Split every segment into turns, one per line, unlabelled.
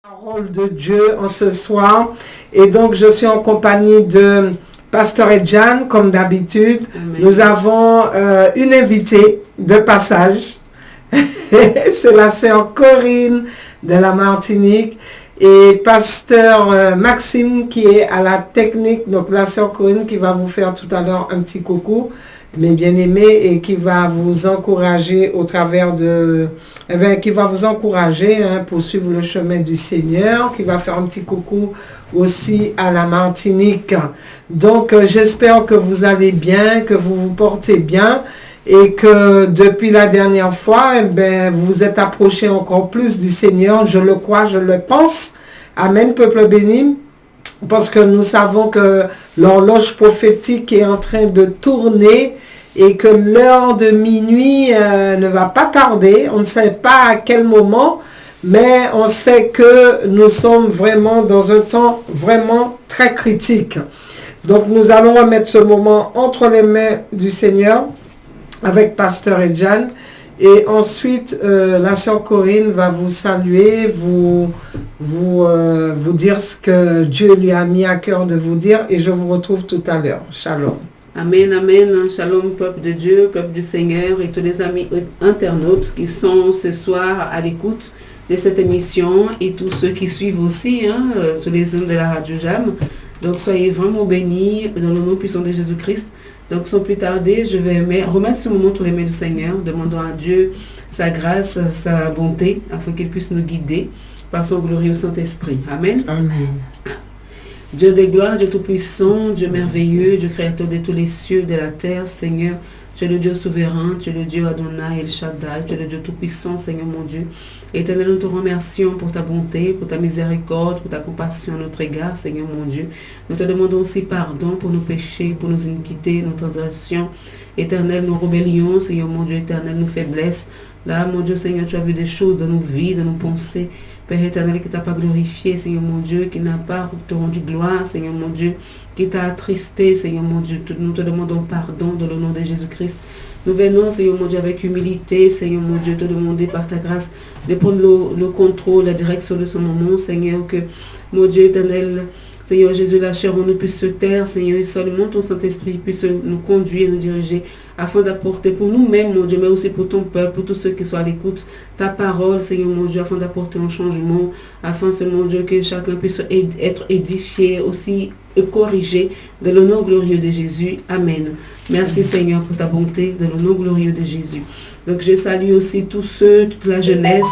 Parole de Dieu en ce soir. Et donc, je suis en compagnie de Pasteur Edjan, comme d'habitude.
Amen.
Nous avons une invitée de passage. C'est la sœur Corinne de la Martinique. Et Pasteur Maxime qui est à la technique. Donc, la sœur Corinne qui va vous faire tout à l'heure un petit coucou, mes bien-aimés, et qui va vous encourager au travers de... qui va vous encourager pour suivre le chemin du Seigneur, qui va faire un petit coucou aussi à la Martinique. Donc, j'espère que vous allez bien, que vous vous portez bien et que depuis la dernière fois, vous vous êtes approché encore plus du Seigneur. Je le crois, je le pense. Amen, peuple béni. Parce que nous savons que l'horloge prophétique est en train de tourner et que l'heure de minuit ne va pas tarder. On ne sait pas à quel moment, mais on sait que nous sommes vraiment dans un temps vraiment très critique. Donc nous allons remettre ce moment entre les mains du Seigneur avec Pasteur Edjan. Et ensuite, la sœur Corinne va vous saluer, vous dire ce que Dieu lui a mis à cœur de vous dire. Et je vous retrouve tout à l'heure. Shalom.
Amen, amen. Shalom, peuple de Dieu, peuple du Seigneur et tous les amis internautes qui sont ce soir à l'écoute de cette émission et tous ceux qui suivent aussi, tous les hommes de la Radio Jam. Donc, soyez vraiment bénis dans le nom puissant de Jésus-Christ. Donc, sans plus tarder, je vais remettre ce moment entre les mains du Seigneur, demandant à Dieu sa grâce, sa bonté, afin qu'il puisse nous guider par son glorieux Saint-Esprit. Amen.
Amen.
Dieu des gloires, Dieu tout-puissant, Dieu merveilleux, Dieu créateur de tous les cieux, de la terre, Seigneur, tu es le Dieu souverain, tu es le Dieu Adonai, El Shaddai, tu es le Dieu tout-puissant, Seigneur mon Dieu. Éternel, nous te remercions pour ta bonté, pour ta miséricorde, pour ta compassion à notre égard, Seigneur mon Dieu. Nous te demandons aussi pardon pour nos péchés, pour nos iniquités, nos transgressions. Éternel, nos rébellions, Seigneur mon Dieu, éternel, nos faiblesses. Là, mon Dieu, Seigneur, tu as vu des choses dans nos vies, dans nos pensées. Père éternel, qui t'a pas glorifié, Seigneur mon Dieu, qui n'a pas te rendu gloire, Seigneur mon Dieu, qui t'a attristé, Seigneur mon Dieu. Nous te demandons pardon dans le nom de Jésus-Christ. Nous venons, Seigneur mon Dieu, avec humilité, Seigneur mon Dieu, te demander par ta grâce de prendre le contrôle, la direction de ce moment, Seigneur, que, mon Dieu éternel, Seigneur Jésus, la chair en nous puisse se taire, Seigneur, et seulement ton Saint-Esprit puisse nous conduire, nous diriger, afin d'apporter pour nous-mêmes, mon Dieu, mais aussi pour ton peuple, pour tous ceux qui sont à l'écoute, ta parole, Seigneur mon Dieu, afin d'apporter un changement, afin, Seigneur mon Dieu, que chacun puisse être édifié, aussi corrigé, dans le nom glorieux de Jésus. Amen. Merci Seigneur pour ta bonté, dans le nom glorieux de Jésus. Donc je salue aussi tous ceux, toute la jeunesse,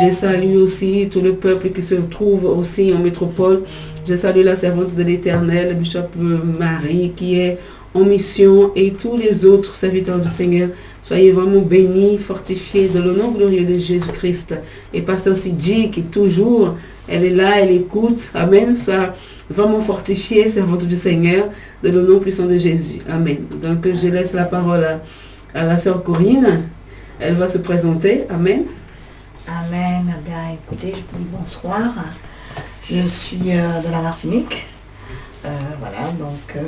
je salue aussi tout le peuple qui se trouve aussi en métropole. Je salue la servante de l'Éternel, Bishop Marie, qui est en mission, et tous les autres serviteurs du Seigneur. Soyez vraiment bénis, fortifiés dans le nom glorieux de Jésus-Christ. Et Pasteur Sidji, qui toujours, elle est là, elle écoute. Amen. Sois vraiment fortifiée, servante du Seigneur, dans le nom puissant de Jésus. Amen. Donc je laisse la parole à la sœur Corinne. Elle va se présenter. Amen.
Amen. Eh bien, écoutez, je vous dis bonsoir. Je suis de la Martinique. Voilà, donc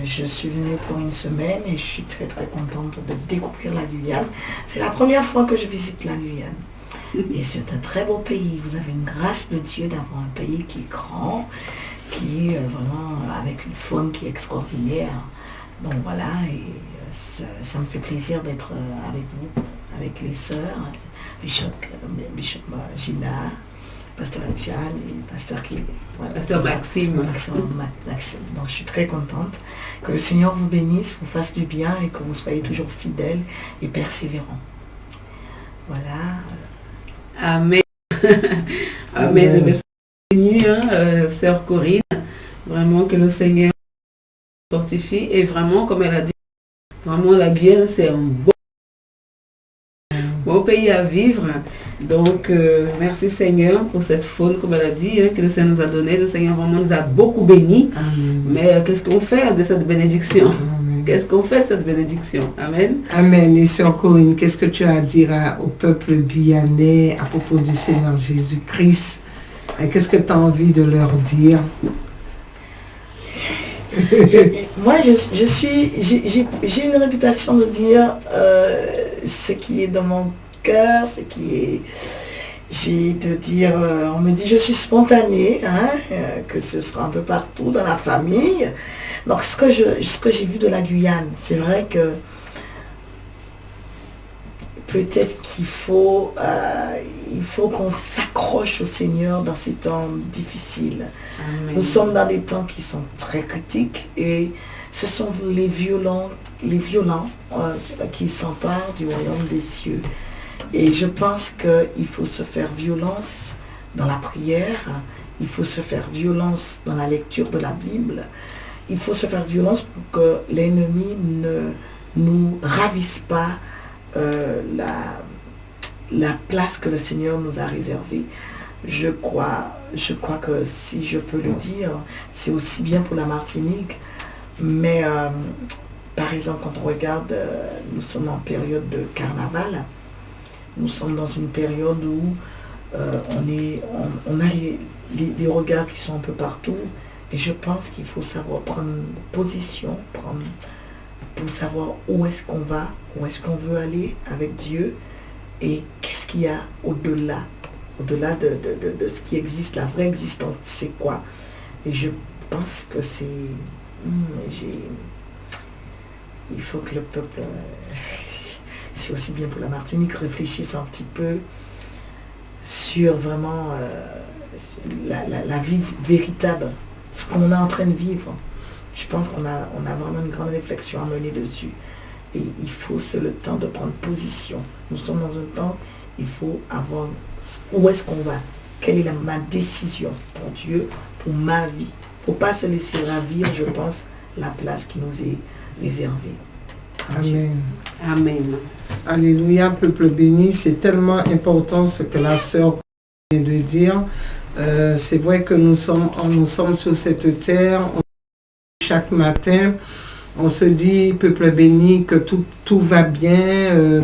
je suis venue pour une semaine et je suis très très contente de découvrir la Guyane. C'est la première fois que je visite la Guyane. Et c'est un très beau pays. Vous avez une grâce de Dieu d'avoir un pays qui est grand, qui est vraiment avec une faune qui est extraordinaire. Donc voilà, et ça me fait plaisir d'être avec vous, avec les sœurs, Bishop Gina, Pasteur Edjan et Pasteur
Pasteur Maxime.
Maxime. Donc je suis très contente. Que le Seigneur vous bénisse, vous fasse du bien et que vous soyez toujours fidèles et persévérants. Voilà.
Amen. Amen. Bienvenue, sœur Corinne. Vraiment que le Seigneur fortifie. Et vraiment, comme elle a dit, vraiment la Guyane, c'est un bon pays à vivre. Donc, merci Seigneur pour cette faune, comme elle a dit, que le Seigneur nous a donné. Le Seigneur vraiment nous a beaucoup bénis. Mais qu'est-ce qu'on fait de cette bénédiction? Qu'est-ce qu'on fait de cette bénédiction? Amen.
Amen. Et sœur Corinne, qu'est-ce que tu as à dire au peuple guyanais à propos du Seigneur Jésus-Christ? Qu'est-ce que tu as envie de leur dire?
Moi, j'ai une réputation de dire ce qui est dans mon cœur, ce qui est... j'ai de dire, on me dit je suis spontanée, hein, que ce sera un peu partout dans la famille. Donc ce que j'ai vu de la Guyane, c'est vrai que peut-être qu'il faut qu'on s'accroche au Seigneur dans ces temps difficiles. Amen. Nous sommes dans des temps qui sont très critiques et ce sont les violents qui s'emparent du royaume des cieux. Et je pense qu'il faut se faire violence dans la prière, il faut se faire violence dans la lecture de la Bible, il faut se faire violence pour que l'ennemi ne nous ravisse pas la place que le Seigneur nous a réservée. Je crois que si je peux le dire, c'est aussi bien pour la Martinique, mais par exemple quand on regarde, nous sommes en période de carnaval, nous sommes dans une période où on a les regards qui sont un peu partout, et je pense qu'il faut savoir prendre position, pour savoir où est-ce qu'on va, où est-ce qu'on veut aller avec Dieu et qu'est-ce qu'il y a au-delà de ce qui existe, la vraie existence, c'est quoi. Et je pense que il faut que le peuple, c'est aussi bien pour la Martinique, réfléchisse un petit peu sur vraiment la vie véritable, ce qu'on est en train de vivre. Je pense qu'on a vraiment une grande réflexion à mener dessus. Et il faut, c'est le temps de prendre position. Nous sommes dans un temps, il faut avoir, où est-ce qu'on va? Quelle est ma décision pour Dieu, pour ma vie? Il ne faut pas se laisser ravir, je pense, la place qui nous est réservée.
Amen.
Amen.
Alléluia, peuple béni. C'est tellement important ce que la sœur vient de dire. C'est vrai que nous sommes sur cette terre. Chaque matin, on se dit, peuple béni, que tout va bien.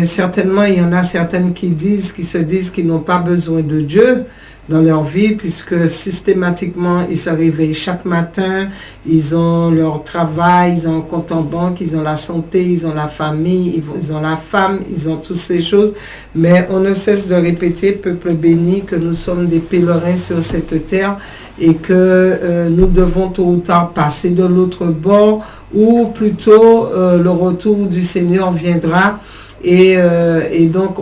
Certainement, il y en a certaines qui se disent qu'ils n'ont pas besoin de Dieu dans leur vie, puisque systématiquement, ils se réveillent chaque matin, ils ont leur travail, ils ont un compte en banque, ils ont la santé, ils ont la famille, ils ont la femme, ils ont toutes ces choses. Mais on ne cesse de répéter, peuple béni, que nous sommes des pèlerins sur cette terre et que nous devons tôt ou tard passer de l'autre bord, ou plutôt le retour du Seigneur viendra. Et donc,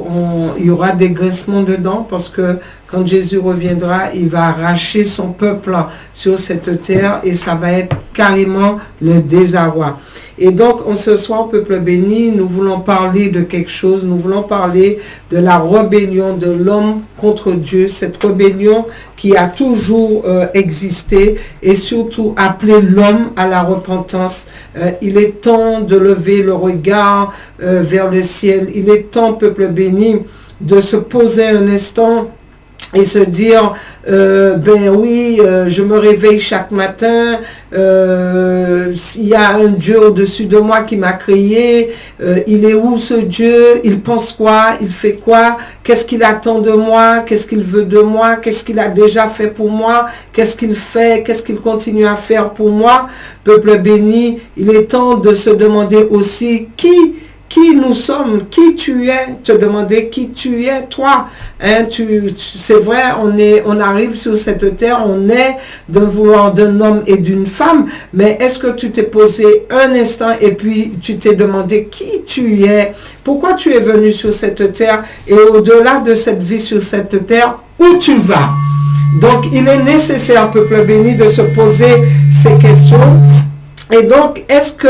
il y aura des grincements dedans, parce que quand Jésus reviendra, il va arracher son peuple sur cette terre et ça va être carrément le désarroi. Et donc, ce soir, peuple béni, nous voulons parler de quelque chose. Nous voulons parler de la rébellion de l'homme contre Dieu, cette rébellion qui a toujours existé et surtout appelé l'homme à la repentance. Il est temps de lever le regard vers le ciel. Il est temps, peuple béni, de se poser un instant et se dire, ben oui, je me réveille chaque matin, il y a un Dieu au-dessus de moi qui m'a créé, il est où ce Dieu, il pense quoi, il fait quoi, qu'est-ce qu'il attend de moi, qu'est-ce qu'il veut de moi, qu'est-ce qu'il a déjà fait pour moi, qu'est-ce qu'il fait, qu'est-ce qu'il continue à faire pour moi. Peuple béni, il est temps de se demander aussi qui nous sommes, qui tu es, te demander qui tu es, toi. Hein, c'est vrai, on arrive sur cette terre, on est de vouloir d'un homme et d'une femme, mais est-ce que tu t'es posé un instant et puis tu t'es demandé qui tu es, pourquoi tu es venu sur cette terre et au-delà de cette vie sur cette terre, où tu vas? Donc, il est nécessaire, peuple béni, de se poser ces questions. Et donc, est-ce que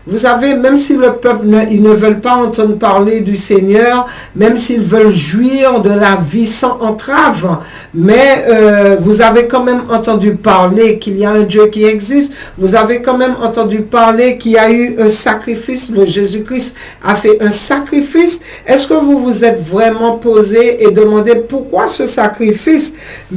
vous avez, même si le peuple, ils ne veulent pas entendre parler du Seigneur, même s'ils veulent jouir de la vie sans entrave, mais vous avez quand même entendu parler qu'il y a un Dieu qui existe, vous avez quand même entendu parler qu'il y a eu un sacrifice, le Jésus-Christ a fait un sacrifice. Est-ce que vous vous êtes vraiment posé et demandé pourquoi ce sacrifice?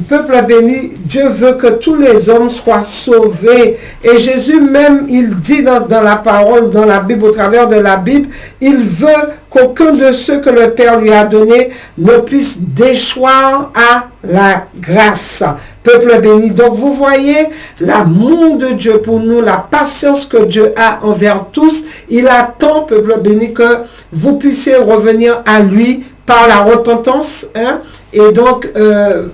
Peuple béni, Dieu veut que tous les hommes soient sauvés. Et Jésus même, il dit dans la parole, dans la Bible, au travers de la Bible, il veut qu'aucun de ceux que le Père lui a donné ne puisse déchoir à la grâce. Peuple béni. Donc vous voyez l'amour de Dieu pour nous, la patience que Dieu a envers tous. Il attend, peuple béni, que vous puissiez revenir à lui par la repentance, hein, et donc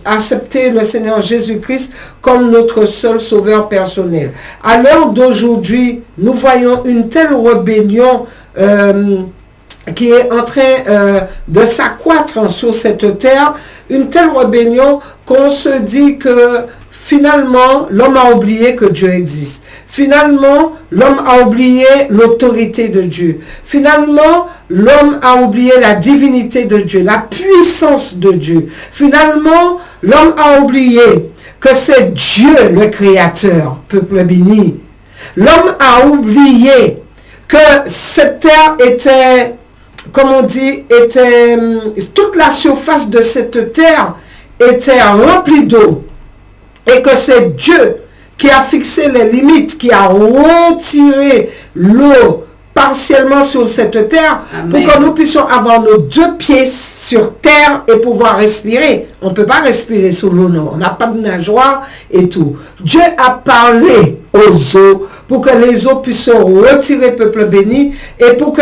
accepter le Seigneur Jésus-Christ comme notre seul sauveur personnel. À l'heure d'aujourd'hui, nous voyons une telle rébellion qui est en train de s'accroître sur cette terre, une telle rébellion qu'on se dit que finalement, l'homme a oublié que Dieu existe. Finalement, l'homme a oublié l'autorité de Dieu. Finalement, l'homme a oublié la divinité de Dieu, la puissance de Dieu. Finalement, l'homme a oublié que c'est Dieu le Créateur, peuple béni. L'homme a oublié que cette terre était, comme on dit, toute la surface de cette terre était remplie d'eau. Et que c'est Dieu qui a fixé les limites, qui a retiré l'eau partiellement sur cette terre. Amen. Pour que nous puissions avoir nos 2 pieds sur terre et pouvoir respirer. On ne peut pas respirer sous l'eau, non. On n'a pas de nageoire et tout. Dieu a parlé aux eaux pour que les eaux puissent se retirer, peuple béni, et pour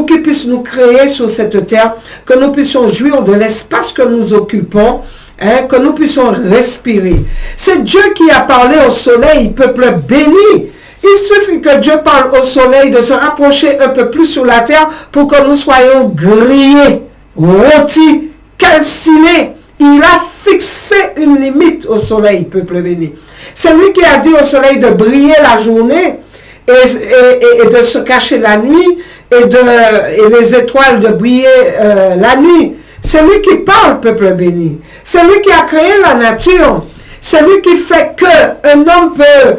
qu'ils puissent nous créer sur cette terre, que nous puissions jouir de l'espace que nous occupons, hein, que nous puissions respirer. C'est Dieu qui a parlé au soleil, peuple béni. Il suffit que Dieu parle au soleil de se rapprocher un peu plus sur la terre pour que nous soyons grillés, rôtis, calcinés. Il a fixé une limite au soleil, peuple béni. C'est lui qui a dit au soleil de briller la journée et de se cacher la nuit et les étoiles de briller la nuit. C'est lui qui parle, peuple béni. C'est lui qui a créé la nature. C'est lui qui fait qu'un homme peut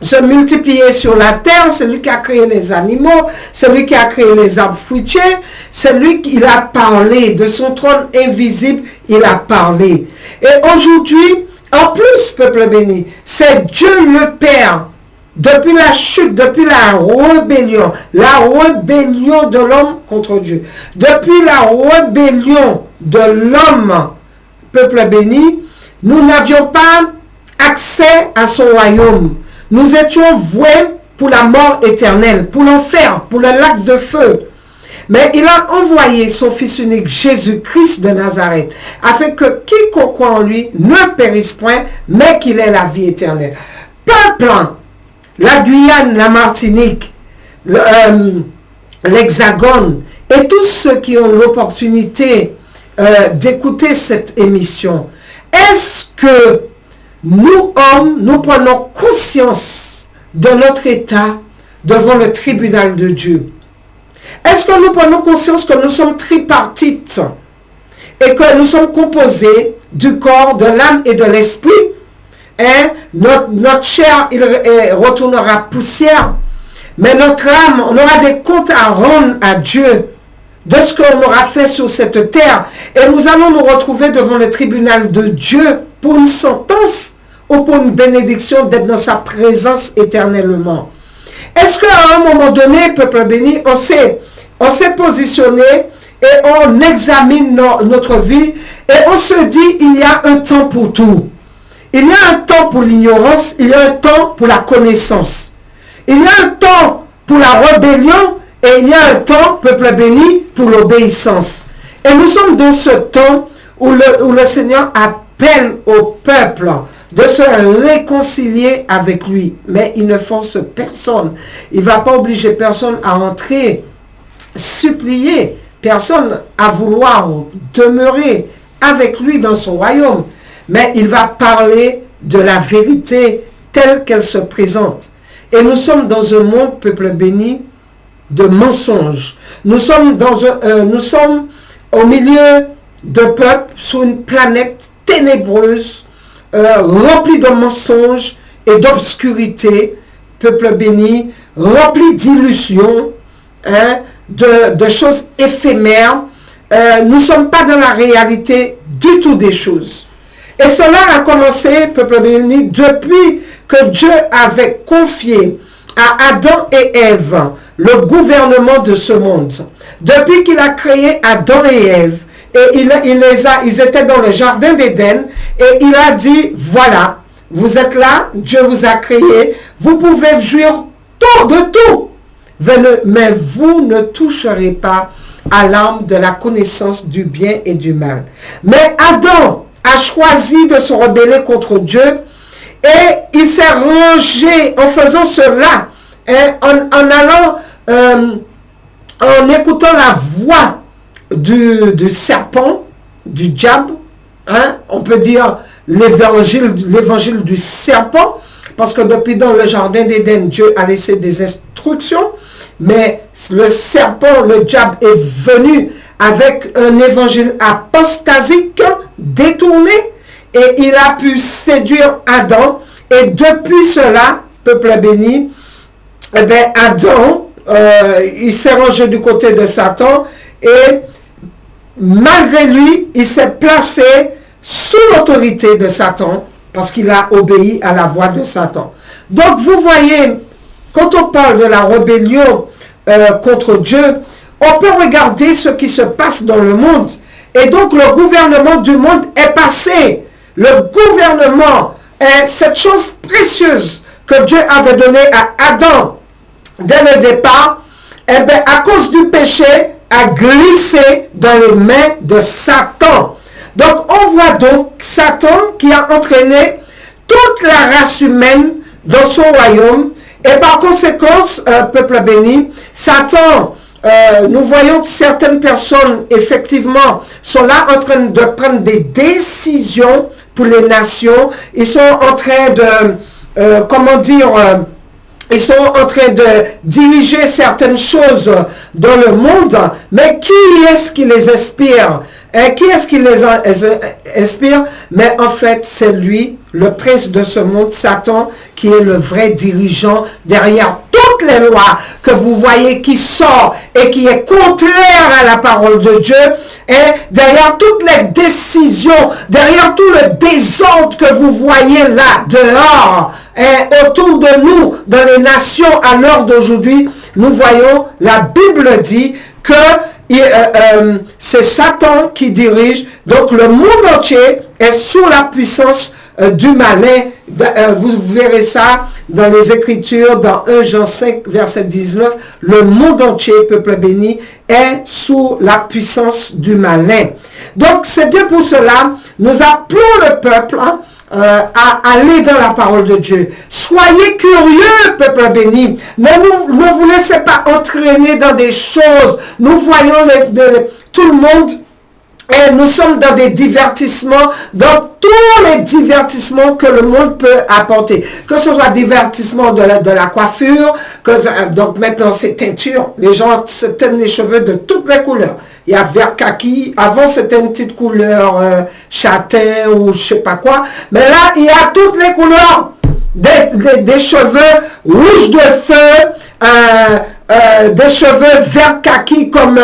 se multiplier sur la terre. C'est lui qui a créé les animaux. C'est lui qui a créé les arbres fruitiers. C'est lui qui a parlé. De son trône invisible, il a parlé. Et aujourd'hui, en plus, peuple béni, c'est Dieu le Père. Depuis la chute, depuis la rébellion de l'homme contre Dieu, depuis la rébellion de l'homme, peuple béni, nous n'avions pas accès à son royaume. Nous étions voués pour la mort éternelle, pour l'enfer, pour le lac de feu. Mais il a envoyé son Fils unique, Jésus-Christ de Nazareth, afin que quiconque croit en lui ne périsse point, mais qu'il ait la vie éternelle. Peuple, la Guyane, la Martinique, l'Hexagone et tous ceux qui ont l'opportunité d'écouter cette émission, est-ce que nous, hommes, nous prenons conscience de notre état devant le tribunal de Dieu? Est-ce que nous prenons conscience que nous sommes tripartites et que nous sommes composés du corps, de l'âme et de l'esprit? Hein? Notre chair, il retournera poussière, mais notre âme, on aura des comptes à rendre à Dieu de ce qu'on aura fait sur cette terre, et nous allons nous retrouver devant le tribunal de Dieu pour une sentence ou pour une bénédiction d'être dans sa présence éternellement. Est-ce qu'à un moment donné, peuple béni, on s'est positionné et on examine notre vie et on se dit il y a un temps pour tout. Il y a un temps pour l'ignorance, il y a un temps pour la connaissance. Il y a un temps pour la rébellion et il y a un temps, peuple béni, pour l'obéissance. Et nous sommes dans ce temps où le Seigneur appelle au peuple de se réconcilier avec lui. Mais il ne force personne. Il ne va pas obliger personne à entrer, supplier personne à vouloir demeurer avec lui dans son royaume. Mais il va parler de la vérité telle qu'elle se présente. Et nous sommes dans un monde, peuple béni, de mensonges. Nous sommes au milieu de peuples sur une planète ténébreuse, remplie de mensonges et d'obscurité, peuple béni, rempli d'illusions, hein, de choses éphémères. Nous ne sommes pas dans la réalité du tout des choses. Et cela a commencé, peuple béni, depuis que Dieu avait confié à Adam et Ève le gouvernement de ce monde. Depuis qu'il a créé Adam et Ève, et ils étaient dans le jardin d'Éden, et il a dit, voilà, vous êtes là, Dieu vous a créé, vous pouvez jouir tout de tout. mais vous ne toucherez pas à l'arbre de la connaissance du bien et du mal. Mais Adam a choisi de se rebeller contre Dieu et il s'est rangé en faisant cela, en écoutant la voix du serpent, du diable, on peut dire l'évangile du serpent, parce que depuis dans le jardin d'Éden, Dieu a laissé des instructions, mais le serpent, le diable est venu avec un évangile apostasique détourné et il a pu séduire Adam. Et depuis cela, peuple béni, eh bien Adam, il s'est rangé du côté de Satan et malgré lui, il s'est placé sous l'autorité de Satan parce qu'il a obéi à la voix de Satan. Donc vous voyez, quand on parle de la rébellion contre Dieu, on peut regarder ce qui se passe dans le monde. Et donc le gouvernement du monde est passé. Le gouvernement est cette chose précieuse que Dieu avait donnée à Adam dès le départ, eh bien, à cause du péché, a glissé dans les mains de Satan. Donc on voit donc Satan qui a entraîné toute la race humaine dans son royaume. Et par conséquent, peuple béni, Satan, nous voyons que certaines personnes, effectivement, sont là en train de prendre des décisions pour les nations. Ils sont en train de, ils sont en train de diriger certaines choses dans le monde. Mais qui est-ce qui les inspire? Qui est-ce qui les inspire? Mais en fait, c'est lui, le prince de ce monde, Satan, qui est le vrai dirigeant derrière toutes les lois que vous voyez qui sort et qui est contraire à la parole de Dieu, et derrière toutes les décisions, derrière tout le désordre que vous voyez là, dehors, et autour de nous, dans les nations à l'heure d'aujourd'hui, nous voyons, la Bible dit que c'est Satan qui dirige. Donc le monde entier est sous la puissance du malin. Vous verrez ça dans les Écritures, dans 1 Jean 5, verset 19. Le monde entier, peuple béni, est sous la puissance du malin. Donc c'est bien pour cela, nous appelons le peuple à aller dans la parole de Dieu. Soyez curieux, peuple béni. Ne vous laissez pas entraîner dans des choses. Nous voyons tout le monde et nous sommes dans des divertissements, dans tous les divertissements que le monde peut apporter. Que ce soit divertissement de la coiffure, donc maintenant c'est teinture. Les gens se teignent les cheveux de toutes les couleurs. Il y a vert kaki, avant c'était une petite couleur châtain ou je sais pas quoi. Mais là, il y a toutes les couleurs. Des cheveux rouges de feu, des cheveux vert kaki comme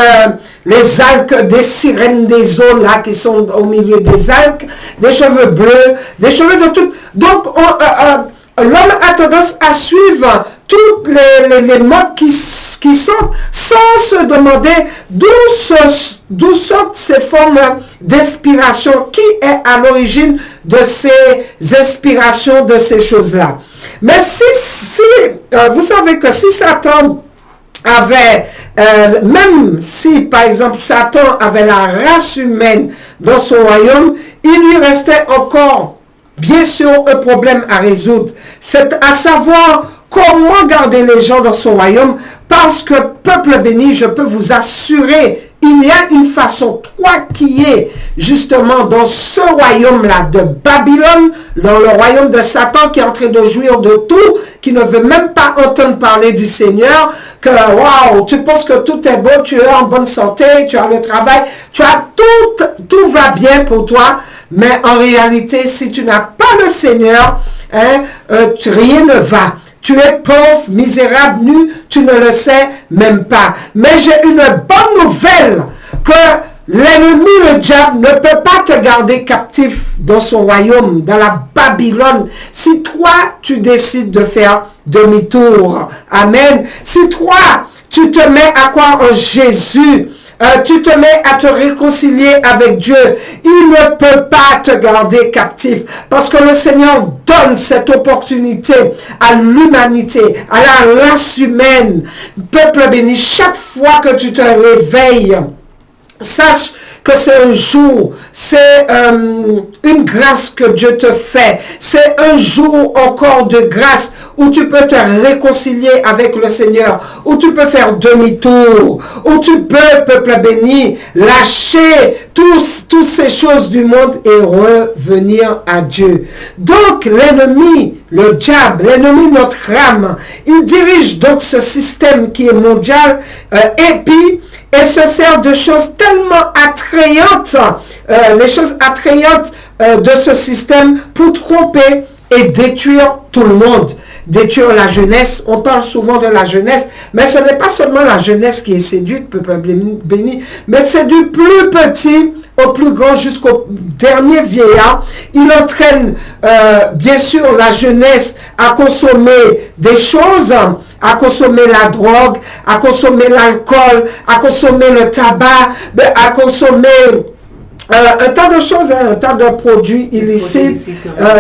les algues, des sirènes des eaux là qui sont au milieu des algues, des cheveux bleus, des cheveux de tout. Donc l'homme a tendance à suivre toutes les modes qui sortent sans se demander d'où sortent ces formes d'inspiration, qui est à l'origine de ces inspirations, de ces choses-là. Mais si vous savez que si Satan avait, même si par exemple Satan avait la race humaine dans son royaume, il lui restait encore bien sûr un problème à résoudre. C'est à savoir comment garder les gens dans son royaume, parce que peuple béni, je peux vous assurer, il y a une façon 3 qui est justement dans ce royaume-là de Babylone, dans le royaume de Satan qui est en train de jouir de tout, qui ne veut même pas entendre parler du Seigneur, que waouh, tu penses que tout est beau, tu es en bonne santé, tu as le travail, tu as tout va bien pour toi, mais en réalité, si tu n'as pas le Seigneur, rien ne va. Tu es pauvre, misérable, nu, tu ne le sais même pas. Mais j'ai une bonne nouvelle, que l'ennemi, le diable, ne peut pas te garder captif dans son royaume, dans la Babylone, si toi, tu décides de faire demi-tour. Amen. Si toi, tu te mets à croire en Jésus, tu te mets à te réconcilier avec Dieu, il ne peut pas te garder captif parce que le Seigneur donne cette opportunité à l'humanité, à la race humaine. Peuple béni, chaque fois que tu te réveilles, sache que c'est un jour, c'est une grâce que Dieu te fait. C'est un jour encore de grâce où tu peux te réconcilier avec le Seigneur, où tu peux faire demi-tour, où tu peux, peuple béni, lâcher toutes ces choses du monde et revenir à Dieu. Donc l'ennemi, le diable, l'ennemi de notre âme, il dirige donc ce système qui est mondial et puis elle se sert de choses tellement attrayantes, les choses attrayantes de ce système pour tromper et détruire tout le monde. Détruire la jeunesse, on parle souvent de la jeunesse, mais ce n'est pas seulement la jeunesse qui est séduite, peuple béni, mais c'est du plus petit au plus grand jusqu'au dernier vieillard. Il entraîne bien sûr la jeunesse à consommer des choses, à consommer la drogue, à consommer l'alcool, à consommer le tabac, à consommer un tas de choses, un tas de produits illicites.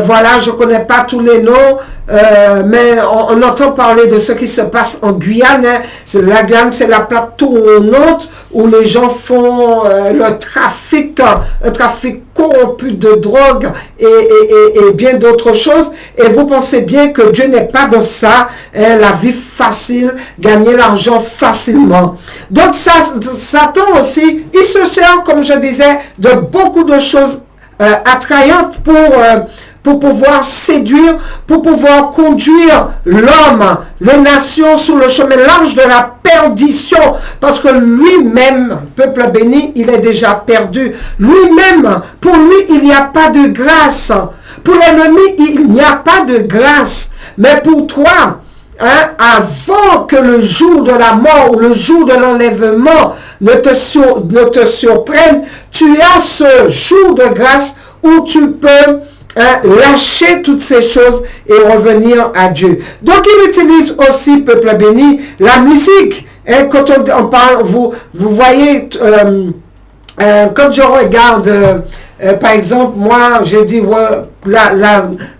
Voilà, je ne connais pas tous les noms, mais on entend parler de ce qui se passe en Guyane. Hein. La Guyane, c'est la plaque tournante où les gens font le trafic, un trafic corrompu de drogue et bien d'autres choses. Et vous pensez bien que Dieu n'est pas dans ça, hein, la vie facile, gagner l'argent facilement. Donc Satan aussi, il se sert, comme je disais, de beaucoup de choses attrayantes pour pouvoir séduire, pour pouvoir conduire l'homme, les nations sur le chemin large de la perdition, parce que lui-même, peuple béni, il est déjà perdu. Lui-même, pour lui, il n'y a pas de grâce. Pour l'ennemi, il n'y a pas de grâce. Mais pour toi, hein, avant que le jour de la mort ou le jour de l'enlèvement ne te surprenne, tu as ce jour de grâce où tu peux lâcher toutes ces choses et revenir à Dieu. Donc il utilise aussi, peuple béni, la musique. Et quand on parle, vous voyez, quand je regarde, par exemple, moi, je dis,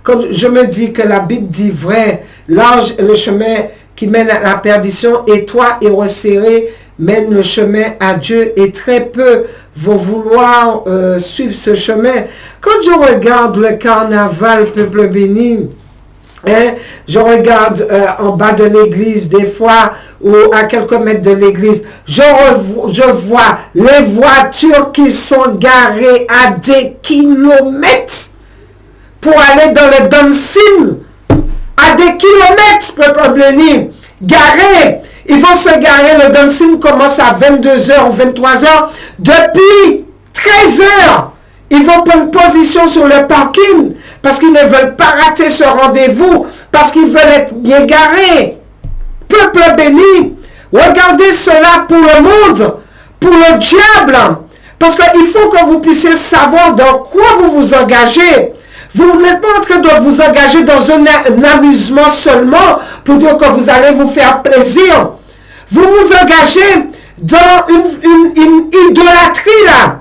quand je me dis que la Bible dit vrai, large est le chemin qui mène à la perdition, et toi, et resserré, mène le chemin à Dieu, et très peu vont vouloir suivre ce chemin. Quand je regarde le carnaval, peuple béni, hein, je regarde en bas de l'église, des fois, ou à quelques mètres de l'église, je vois les voitures qui sont garées à des kilomètres pour aller dans le dancing. À des kilomètres, peuple béni, garés. Ils vont se garer, le dancing commence à 22h ou 23h. Depuis 13h, ils vont prendre position sur le parking parce qu'ils ne veulent pas rater ce rendez-vous, parce qu'ils veulent être bien garés. Peuple béni, regardez cela pour le monde, pour le diable, parce qu'il faut que vous puissiez savoir dans quoi vous vous engagez. Vous n'êtes pas en train de vous engager dans un amusement seulement pour dire que vous allez vous faire plaisir. Vous vous engagez dans une idolâtrie là.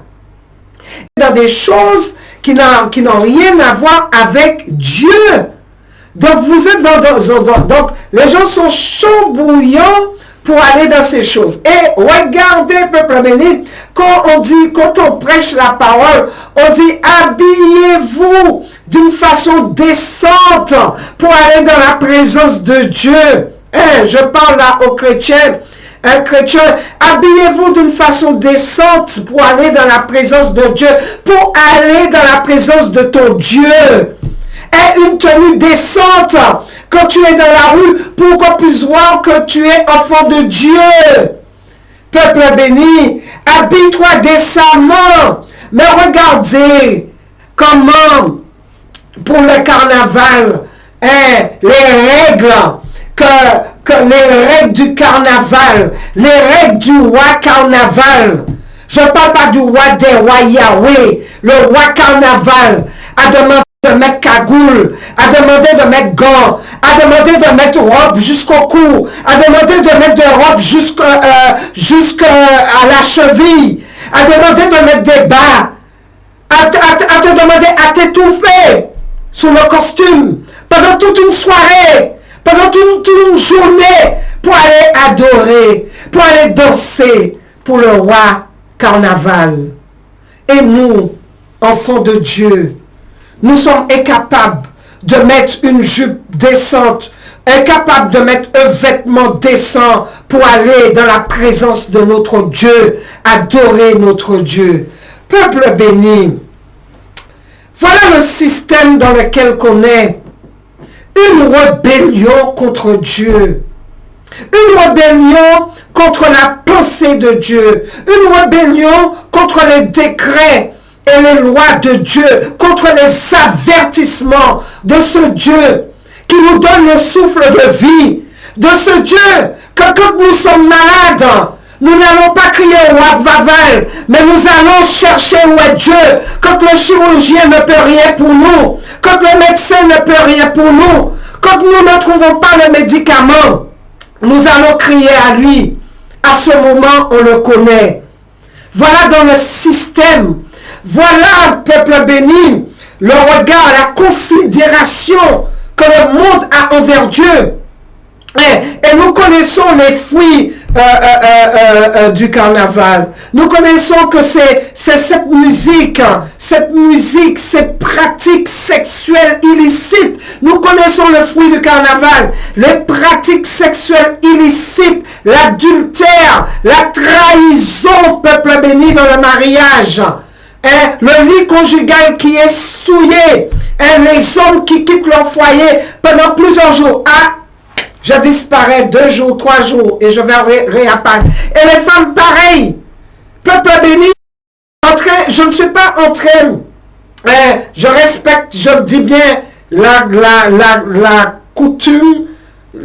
Dans des choses qui n'ont rien à voir avec Dieu. Donc vous êtes donc les gens sont chauds bouillants pour aller dans ces choses. Et regardez, peuple béni, quand on prêche la parole, on dit habillez-vous d'une façon décente pour aller dans la présence de Dieu. Hein, je parle là aux chrétiens. Un chrétien, habillez-vous d'une façon décente pour aller dans la présence de Dieu, pour aller dans la présence de ton Dieu. Et une tenue décente quand tu es dans la rue pour qu'on puisse voir que tu es enfant de Dieu. Peuple béni, habille-toi décemment. Mais regardez comment pour le carnaval, les règles que les règles du carnaval, les règles du roi carnaval. Je ne parle pas du roi des rois Yahweh. Le roi carnaval a demandé de mettre cagoule, à demander de mettre gants, à demander de mettre robe jusqu'au cou, à demander de mettre de robe jusqu'à la cheville, à demander de mettre des bas, à te demander à t'étouffer sous le costume pendant toute une soirée, pendant toute une journée pour aller adorer, pour aller danser pour le roi carnaval. Et nous, enfants de Dieu, nous sommes incapables de mettre une jupe décente, incapables de mettre un vêtement décent pour aller dans la présence de notre Dieu, adorer notre Dieu. Peuple béni, voilà le système dans lequel on est. Une rébellion contre Dieu. Une rébellion contre la pensée de Dieu. Une rébellion contre les décrets et les lois de Dieu, contre les avertissements de ce Dieu qui nous donne le souffle de vie, de ce Dieu que quand nous sommes malades, nous n'allons pas crier au roi Vaval, mais nous allons chercher où est Dieu. Quand le chirurgien ne peut rien pour nous, quand le médecin ne peut rien pour nous, quand nous ne trouvons pas le médicament, nous allons crier à lui. À ce moment, on le connaît. Voilà dans le système. Voilà, peuple béni, le regard, la considération que le monde a envers Dieu. Et nous connaissons les fruits du carnaval. Nous connaissons que c'est cette musique, ces pratiques sexuelles illicites. Nous connaissons le fruit du carnaval, les pratiques sexuelles illicites, l'adultère, la trahison, peuple béni, dans le mariage. Le lit conjugal qui est souillé, les hommes qui quittent leur foyer pendant plusieurs jours. Je disparais 2 jours, 3 jours et je vais réapparaître. Et les femmes, pareil. Peuple béni, je ne suis pas en train, je respecte, je dis bien la coutume,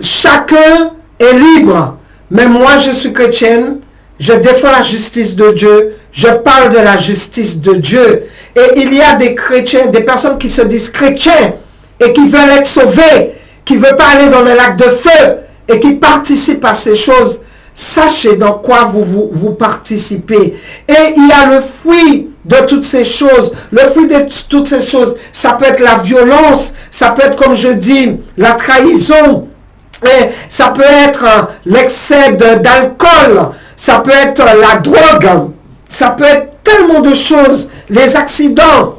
chacun est libre. Mais moi, je suis chrétienne, je défends la justice de Dieu, je parle de la justice de Dieu. Et il y a des chrétiens, des personnes qui se disent chrétiens et qui veulent être sauvés, qui ne veut pas aller dans le lac de feu et qui participe à ces choses, sachez dans quoi vous participez. Et il y a le fruit de toutes ces choses. Le fruit de toutes ces choses, ça peut être la violence, ça peut être, comme je dis, la trahison, et ça peut être l'excès d'alcool, ça peut être la drogue, ça peut être tellement de choses, les accidents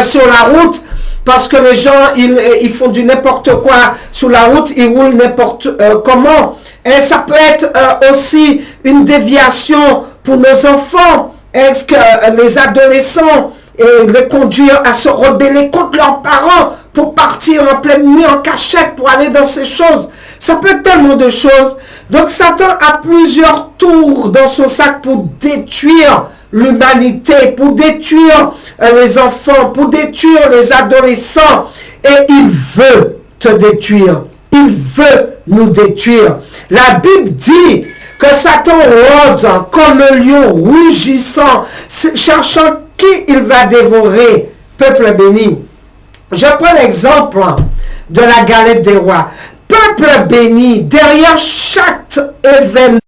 sur la route, parce que les gens, ils font du n'importe quoi sur la route, ils roulent n'importe comment. Et ça peut être aussi une déviation pour nos enfants. Est-ce que les adolescents les conduire à se rebeller contre leurs parents pour partir en pleine nuit en cachette pour aller dans ces choses. Ça peut être tellement de choses. Donc Satan a plusieurs tours dans son sac pour détruire l'humanité, pour détruire les enfants, pour détruire les adolescents. Et il veut te détruire. Il veut nous détruire. La Bible dit que Satan rôde comme un lion rugissant, cherchant qui il va dévorer. Peuple béni. Je prends l'exemple de la galette des rois. Peuple béni, derrière chaque événement,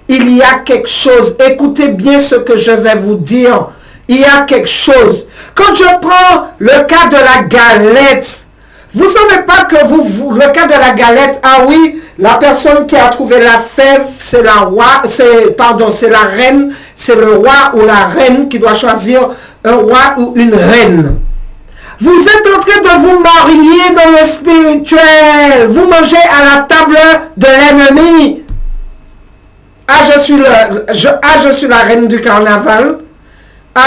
il y a quelque chose. Écoutez bien ce que je vais vous dire. Il y a quelque chose. Quand je prends le cas de la galette, vous ne savez pas que le cas de la galette, ah oui, la personne qui a trouvé la fève, c'est la reine, c'est le roi ou la reine qui doit choisir un roi ou une reine. Vous êtes en train de vous marier dans le spirituel. Vous mangez à la table de l'ennemi. Je suis la reine du carnaval.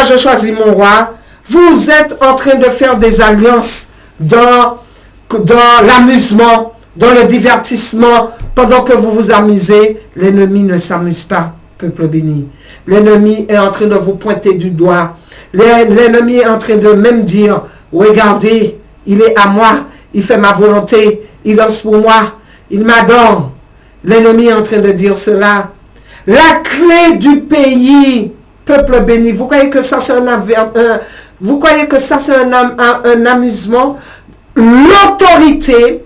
Je choisis mon roi. Vous êtes en train de faire des alliances dans l'amusement, dans le divertissement. Pendant que vous vous amusez, l'ennemi ne s'amuse pas, peuple béni. L'ennemi est en train de vous pointer du doigt. L'ennemi est en train de même dire, regardez, il est à moi, il fait ma volonté, il danse pour moi, il m'adore. L'ennemi est en train de dire cela. La clé du pays, peuple béni, vous croyez que ça c'est Vous croyez que ça c'est un amusement? L'autorité,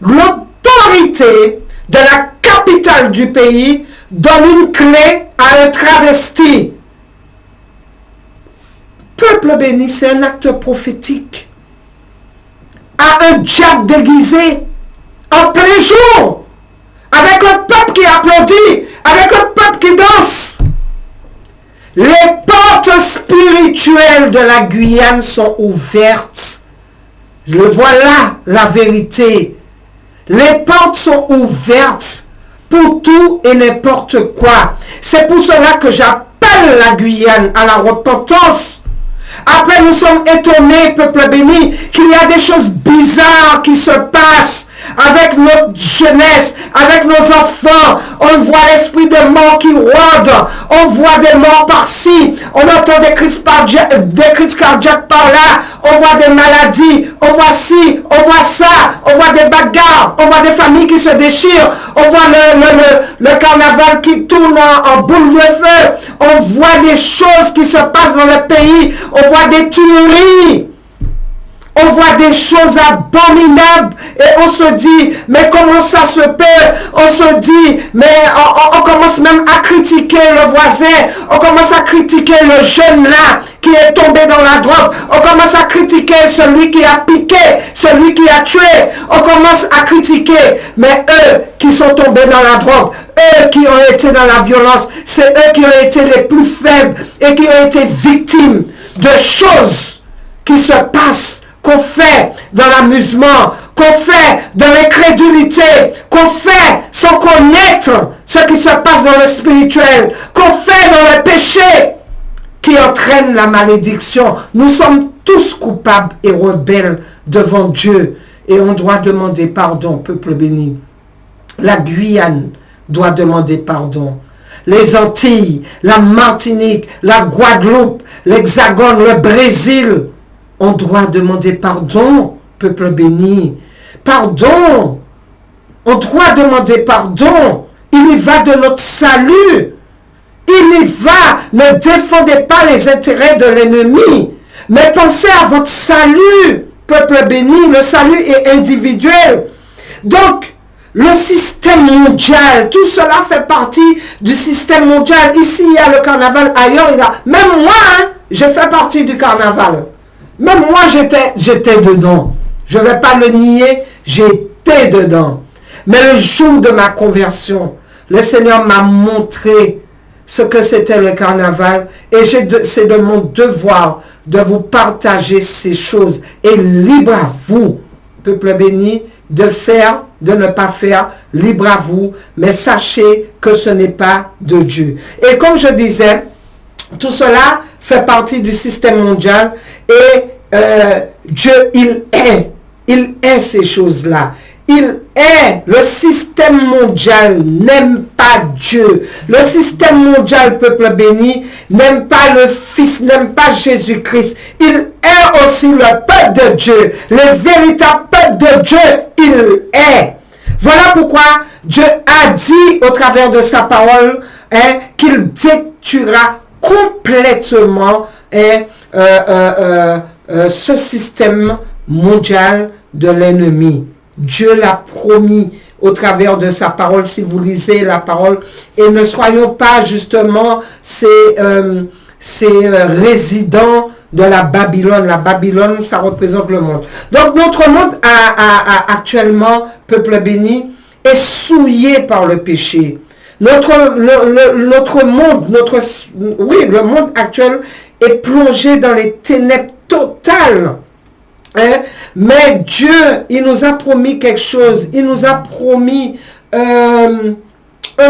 l'autorité de la capitale du pays donne une clé à un travesti. Peuple béni, c'est un acte prophétique. À un diable déguisé, en plein jour, avec un peuple qui applaudit, avec un peuple qui danse. Les portes spirituelles de la Guyane sont ouvertes. Voilà la vérité. Les portes sont ouvertes pour tout et n'importe quoi. C'est pour cela que j'appelle la Guyane à la repentance. Après, nous sommes étonnés, peuple béni, qu'il y a des choses bizarres qui se passent avec notre jeunesse, avec nos enfants. On voit l'esprit de mort qui rôde. On voit des morts par-ci. On entend des crises cardiaques par-là. On voit des maladies. On voit ci, on voit ça. On voit des bagarres. On voit des familles qui se déchirent. On voit le carnaval qui tourne en boule de feu. On voit des choses qui se passent dans le pays. On voit des tueries. On voit des choses abominables et on se dit, mais comment ça se peut? On se dit, mais on commence même à critiquer le voisin. On commence à critiquer le jeune là qui est tombé dans la drogue. On commence à critiquer celui qui a piqué, celui qui a tué. On commence à critiquer, mais eux qui sont tombés dans la drogue, eux qui ont été dans la violence, c'est eux qui ont été les plus faibles et qui ont été victimes de choses qui se passent, qu'on fait dans l'amusement, qu'on fait dans l'incrédulité, qu'on fait sans connaître ce qui se passe dans le spirituel, qu'on fait dans le péché qui entraîne la malédiction. Nous sommes tous coupables et rebelles devant Dieu et on doit demander pardon, peuple béni. La Guyane doit demander pardon. Les Antilles, la Martinique, la Guadeloupe, l'Hexagone, le Brésil, on doit demander pardon, peuple béni. Pardon. On doit demander pardon. Il y va de notre salut. Il y va. Ne défendez pas les intérêts de l'ennemi. Mais pensez à votre salut, peuple béni. Le salut est individuel. Donc, le système mondial, tout cela fait partie du système mondial. Ici, il y a le carnaval. Ailleurs, il y a... Même moi, je fais partie du carnaval. Même moi, j'étais dedans. Je ne vais pas le nier, j'étais dedans. Mais le jour de ma conversion, le Seigneur m'a montré ce que c'était le carnaval. Et c'est de mon devoir de vous partager ces choses. Et libre à vous, peuple béni, de faire, de ne pas faire, libre à vous. Mais sachez que ce n'est pas de Dieu. Et comme je disais, tout cela fait partie du système mondial et Dieu, il est ces choses-là. Il est. Le système mondial n'aime pas Dieu. Le système mondial, peuple béni, n'aime pas le Fils, n'aime pas Jésus-Christ. Il est aussi le peuple de Dieu. Le véritable peuple de Dieu, il est. Voilà pourquoi Dieu a dit au travers de sa parole qu'il détruira complètement ce système mondial de l'ennemi. Dieu l'a promis au travers de sa parole, si vous lisez la parole, et ne soyons pas justement ces résidents de la Babylone. La Babylone, ça représente le monde. Donc notre monde actuellement, peuple béni, est souillé par le péché. Notre monde, le monde actuel est plongé dans les ténèbres totales. Mais Dieu, il nous a promis quelque chose. Il nous a promis un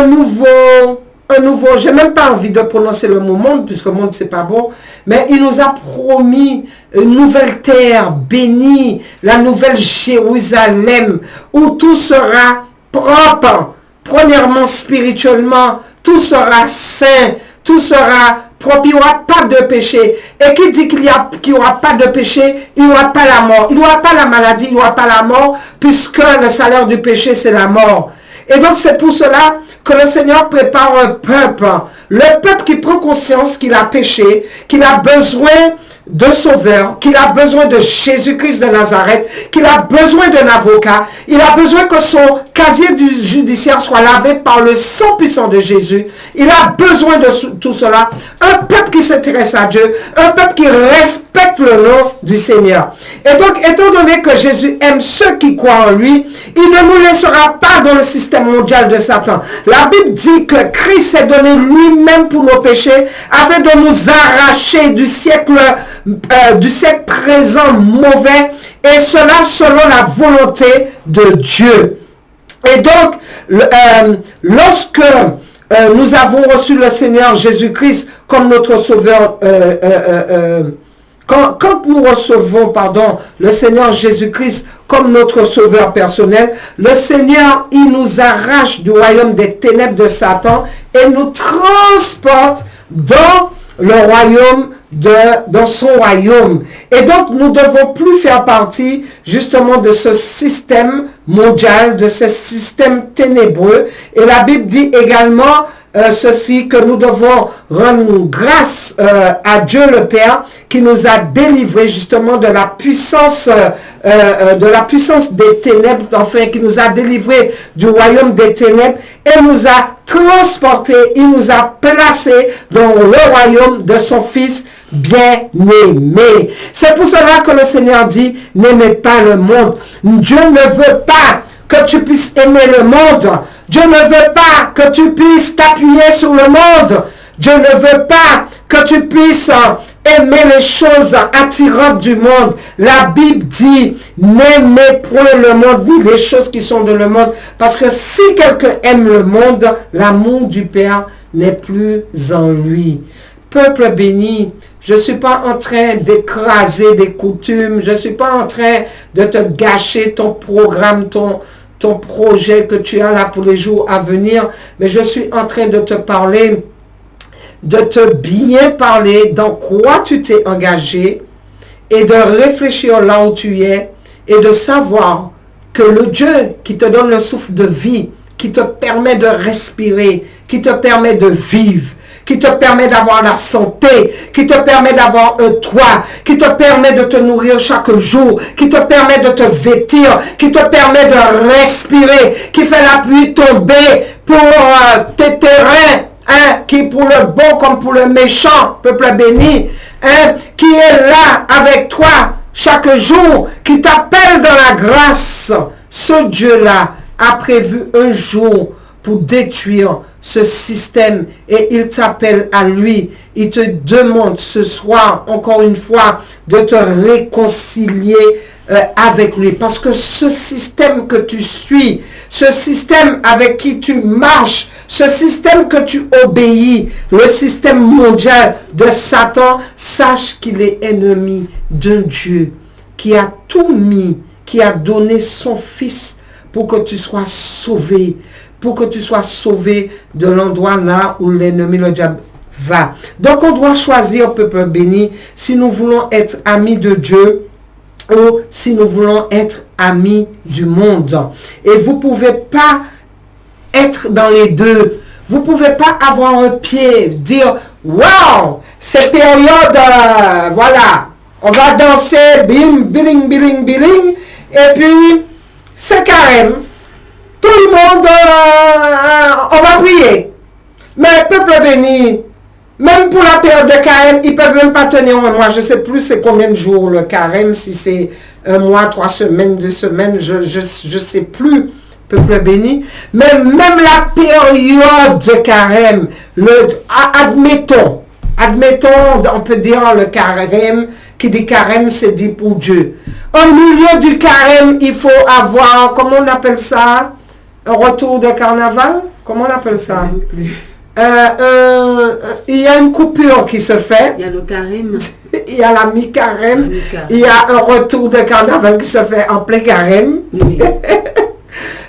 nouveau, j'ai même pas envie de prononcer le mot monde, puisque monde c'est pas bon, mais il nous a promis une nouvelle terre bénie, la nouvelle Jérusalem, où tout sera propre, premièrement spirituellement, tout sera saint, tout sera propre, il n'y aura pas de péché. Et qui dit qu'il n'y aura pas de péché, il n'y aura pas la mort, il n'y aura pas la maladie, il n'y aura pas la mort, puisque le salaire du péché c'est la mort. Et donc c'est pour cela que le Seigneur prépare un peuple. Le peuple qui prend conscience qu'il a péché, qu'il a besoin de sauveur, qu'il a besoin de Jésus-Christ de Nazareth, qu'il a besoin d'un avocat, il a besoin que son casier judiciaire soit lavé par le sang puissant de Jésus. Il a besoin de tout cela. Un peuple qui s'intéresse à Dieu, un peuple qui respecte le nom du Seigneur. Et donc, étant donné que Jésus aime ceux qui croient en lui, il ne nous laissera pas dans le système mondial de Satan. La Bible dit que Christ s'est donné lui-même pour nos péchés afin de nous arracher du siècle présent mauvais, et cela selon la volonté de Dieu. Et donc, lorsque nous avons reçu le Seigneur Jésus-Christ comme notre sauveur, quand nous recevons, le Seigneur Jésus-Christ comme notre sauveur personnel, le Seigneur, il nous arrache du royaume des ténèbres de Satan et nous transporte dans le royaume dans son royaume. Et donc, nous ne devons plus faire partie justement de ce système mondial, de ce système ténébreux. Et la Bible dit également ceci, que nous devons rendre grâce à Dieu le Père qui nous a délivrés justement de la puissance des ténèbres, enfin qui nous a délivrés du royaume des ténèbres et nous a transportés, il nous a placés dans le royaume de son Fils bien-aimé. C'est pour cela que le Seigneur dit, n'aimez pas le monde. Dieu ne veut pas que tu puisses aimer le monde. Dieu ne veut pas que tu puisses t'appuyer sur le monde. Dieu ne veut pas que tu puisses aimer les choses attirantes du monde. La Bible dit, n'aimez point le monde, ni les choses qui sont de le monde. Parce que si quelqu'un aime le monde, l'amour du Père n'est plus en lui. Peuple béni, je ne suis pas en train d'écraser des coutumes. Je ne suis pas en train de te gâcher ton programme, ton projet que tu as là pour les jours à venir. Mais je suis en train de te parler, de te bien parler dans quoi tu t'es engagé et de réfléchir là où tu es et de savoir que le Dieu qui te donne le souffle de vie, qui te permet de respirer, qui te permet de vivre, qui te permet d'avoir la santé, qui te permet d'avoir un toit, qui te permet de te nourrir chaque jour, qui te permet de te vêtir, qui te permet de respirer, qui fait la pluie tomber pour tes terrains, qui pour le bon comme pour le méchant, peuple béni, qui est là avec toi chaque jour, qui t'appelle dans la grâce. Ce Dieu-là a prévu un jour pour détruire ce système et il t'appelle à lui. Il te demande ce soir, encore une fois, de te réconcilier avec lui. Parce que ce système que tu suis, ce système avec qui tu marches, ce système que tu obéis, le système mondial de Satan, sache qu'il est ennemi d'un Dieu qui a tout mis, qui a donné son Fils pour que tu sois sauvé, pour que tu sois sauvé de l'endroit là où l'ennemi, le diable, va. Donc on doit choisir, peuple béni, si nous voulons être amis de Dieu ou si nous voulons être amis du monde. Et vous ne pouvez pas être dans les deux. Vous ne pouvez pas avoir un pied, dire, waouh, cette période, voilà, on va danser, bim, biling, biling, biling, et puis c'est carême. Tout le monde, on va prier. Mais peuple béni, même pour la période de carême, ils ne peuvent même pas tenir un mois. Je ne sais plus c'est combien de jours le carême, si c'est un mois, 3 semaines, 2 semaines, je ne sais plus, peuple béni. Mais même la période de carême, admettons, on peut dire le carême, qui dit carême, c'est dit pour Dieu. Au milieu du carême, il faut avoir, comment on appelle ça? Un retour de carnaval? Comment on appelle ça? Il y a une coupure qui se fait.
Il y a le carême.
Il y a la mi-carême. Il y a un retour de carnaval qui se fait en plein carême.
Oui.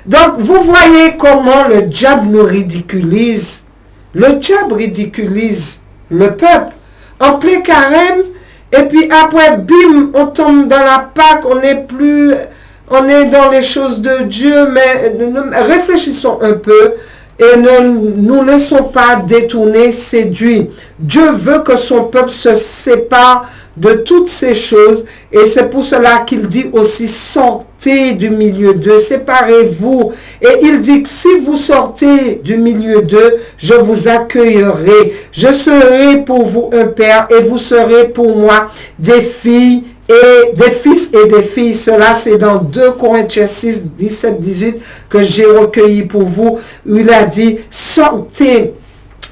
Donc, vous voyez comment le diable nous ridiculise. Le diable ridiculise le peuple. En plein carême, et puis après, bim, on tombe dans la Pâque, on n'est plus on est dans les choses de Dieu, mais réfléchissons un peu et ne nous laissons pas détourner, séduire. Dieu veut que son peuple se sépare de toutes ces choses et c'est pour cela qu'il dit aussi sortez du milieu d'eux, séparez-vous. Et il dit que si vous sortez du milieu d'eux, je vous accueillerai. Je serai pour vous un père et vous serez pour moi des filles et des fils et des filles. Cela c'est dans 2 Corinthiens 6, 17, 18 que j'ai recueilli pour vous, où il a dit sortez.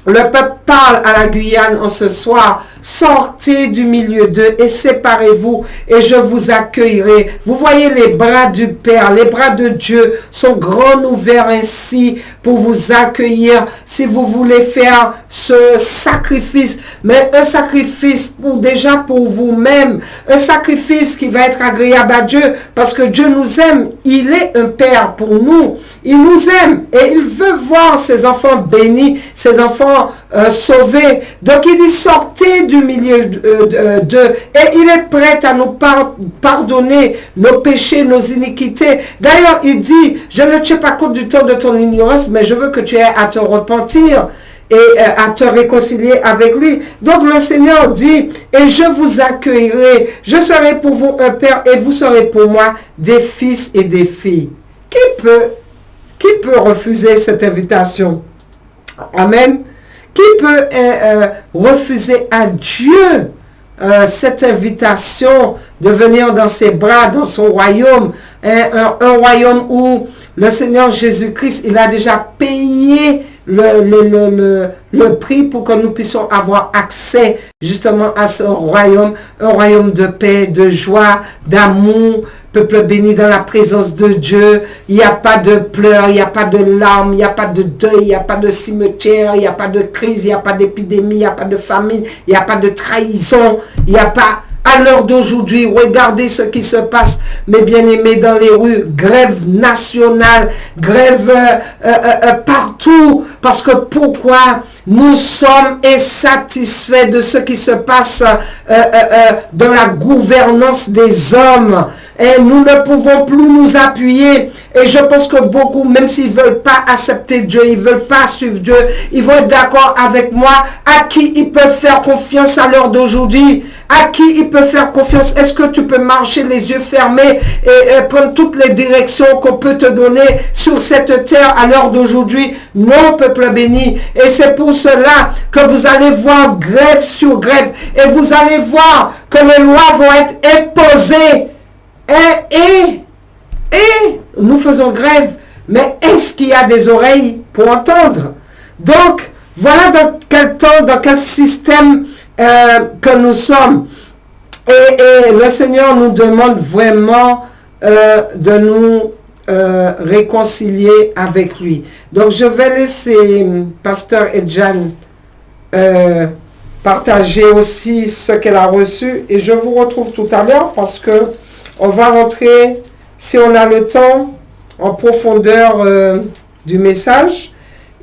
Le peuple parle à la Guyane en ce soir. Sortez du milieu d'eux et séparez-vous et je vous accueillerai. Vous voyez les bras du Père, les bras de Dieu sont grands ouverts ainsi pour vous accueillir si vous voulez faire ce sacrifice. Mais un sacrifice déjà pour vous-même, un sacrifice qui va être agréable à Dieu parce que Dieu nous aime. Il est un Père pour nous. Il nous aime et il veut voir ses enfants bénis, ses enfants sauvés. Donc il dit sortez du milieu d'eux et il est prêt à nous pardonner nos péchés, nos iniquités. D'ailleurs il dit je ne tiens pas compte du temps de ton ignorance, mais je veux que tu aies à te repentir et à te réconcilier avec lui. Donc le Seigneur dit et je vous accueillerai, je serai pour vous un père et vous serez pour moi des fils et des filles. Qui peut refuser cette invitation? Amen. Qui peut refuser à Dieu cette invitation de venir dans ses bras, dans son royaume, un royaume où le Seigneur Jésus-Christ, il a déjà payé le prix pour que nous puissions avoir accès justement à ce royaume, un royaume de paix, de joie, d'amour, peuple béni dans la présence de Dieu. Il n'y a pas de pleurs, il n'y a pas de larmes, il n'y a pas de deuil, il n'y a pas de cimetière, il n'y a pas de crise, il n'y a pas d'épidémie, il n'y a pas de famine, il n'y a pas de trahison, il n'y a pas... À l'heure d'aujourd'hui, regardez ce qui se passe, mes bien-aimés, dans les rues, grève nationale, grève partout, parce que pourquoi nous sommes insatisfaits de ce qui se passe dans la gouvernance des hommes. Et nous ne pouvons plus nous appuyer. Et je pense que beaucoup, même s'ils ne veulent pas accepter Dieu, ils ne veulent pas suivre Dieu, ils vont être d'accord avec moi. À qui ils peuvent faire confiance à l'heure d'aujourd'hui? À qui ils peuvent faire confiance? Est-ce que tu peux marcher les yeux fermés et prendre toutes les directions qu'on peut te donner sur cette terre à l'heure d'aujourd'hui? Non, peuple béni. Et c'est pour cela que vous allez voir grève sur grève. Et vous allez voir que les lois vont être imposées. Et nous faisons grève, mais est-ce qu'il y a des oreilles pour entendre? Donc, voilà dans quel temps, dans quel système que nous sommes. Et le Seigneur nous demande vraiment de nous réconcilier avec lui. Donc, je vais laisser Pasteur Edjan partager aussi ce qu'elle a reçu. Et je vous retrouve tout à l'heure parce que on va rentrer, si on a le temps, en profondeur du message.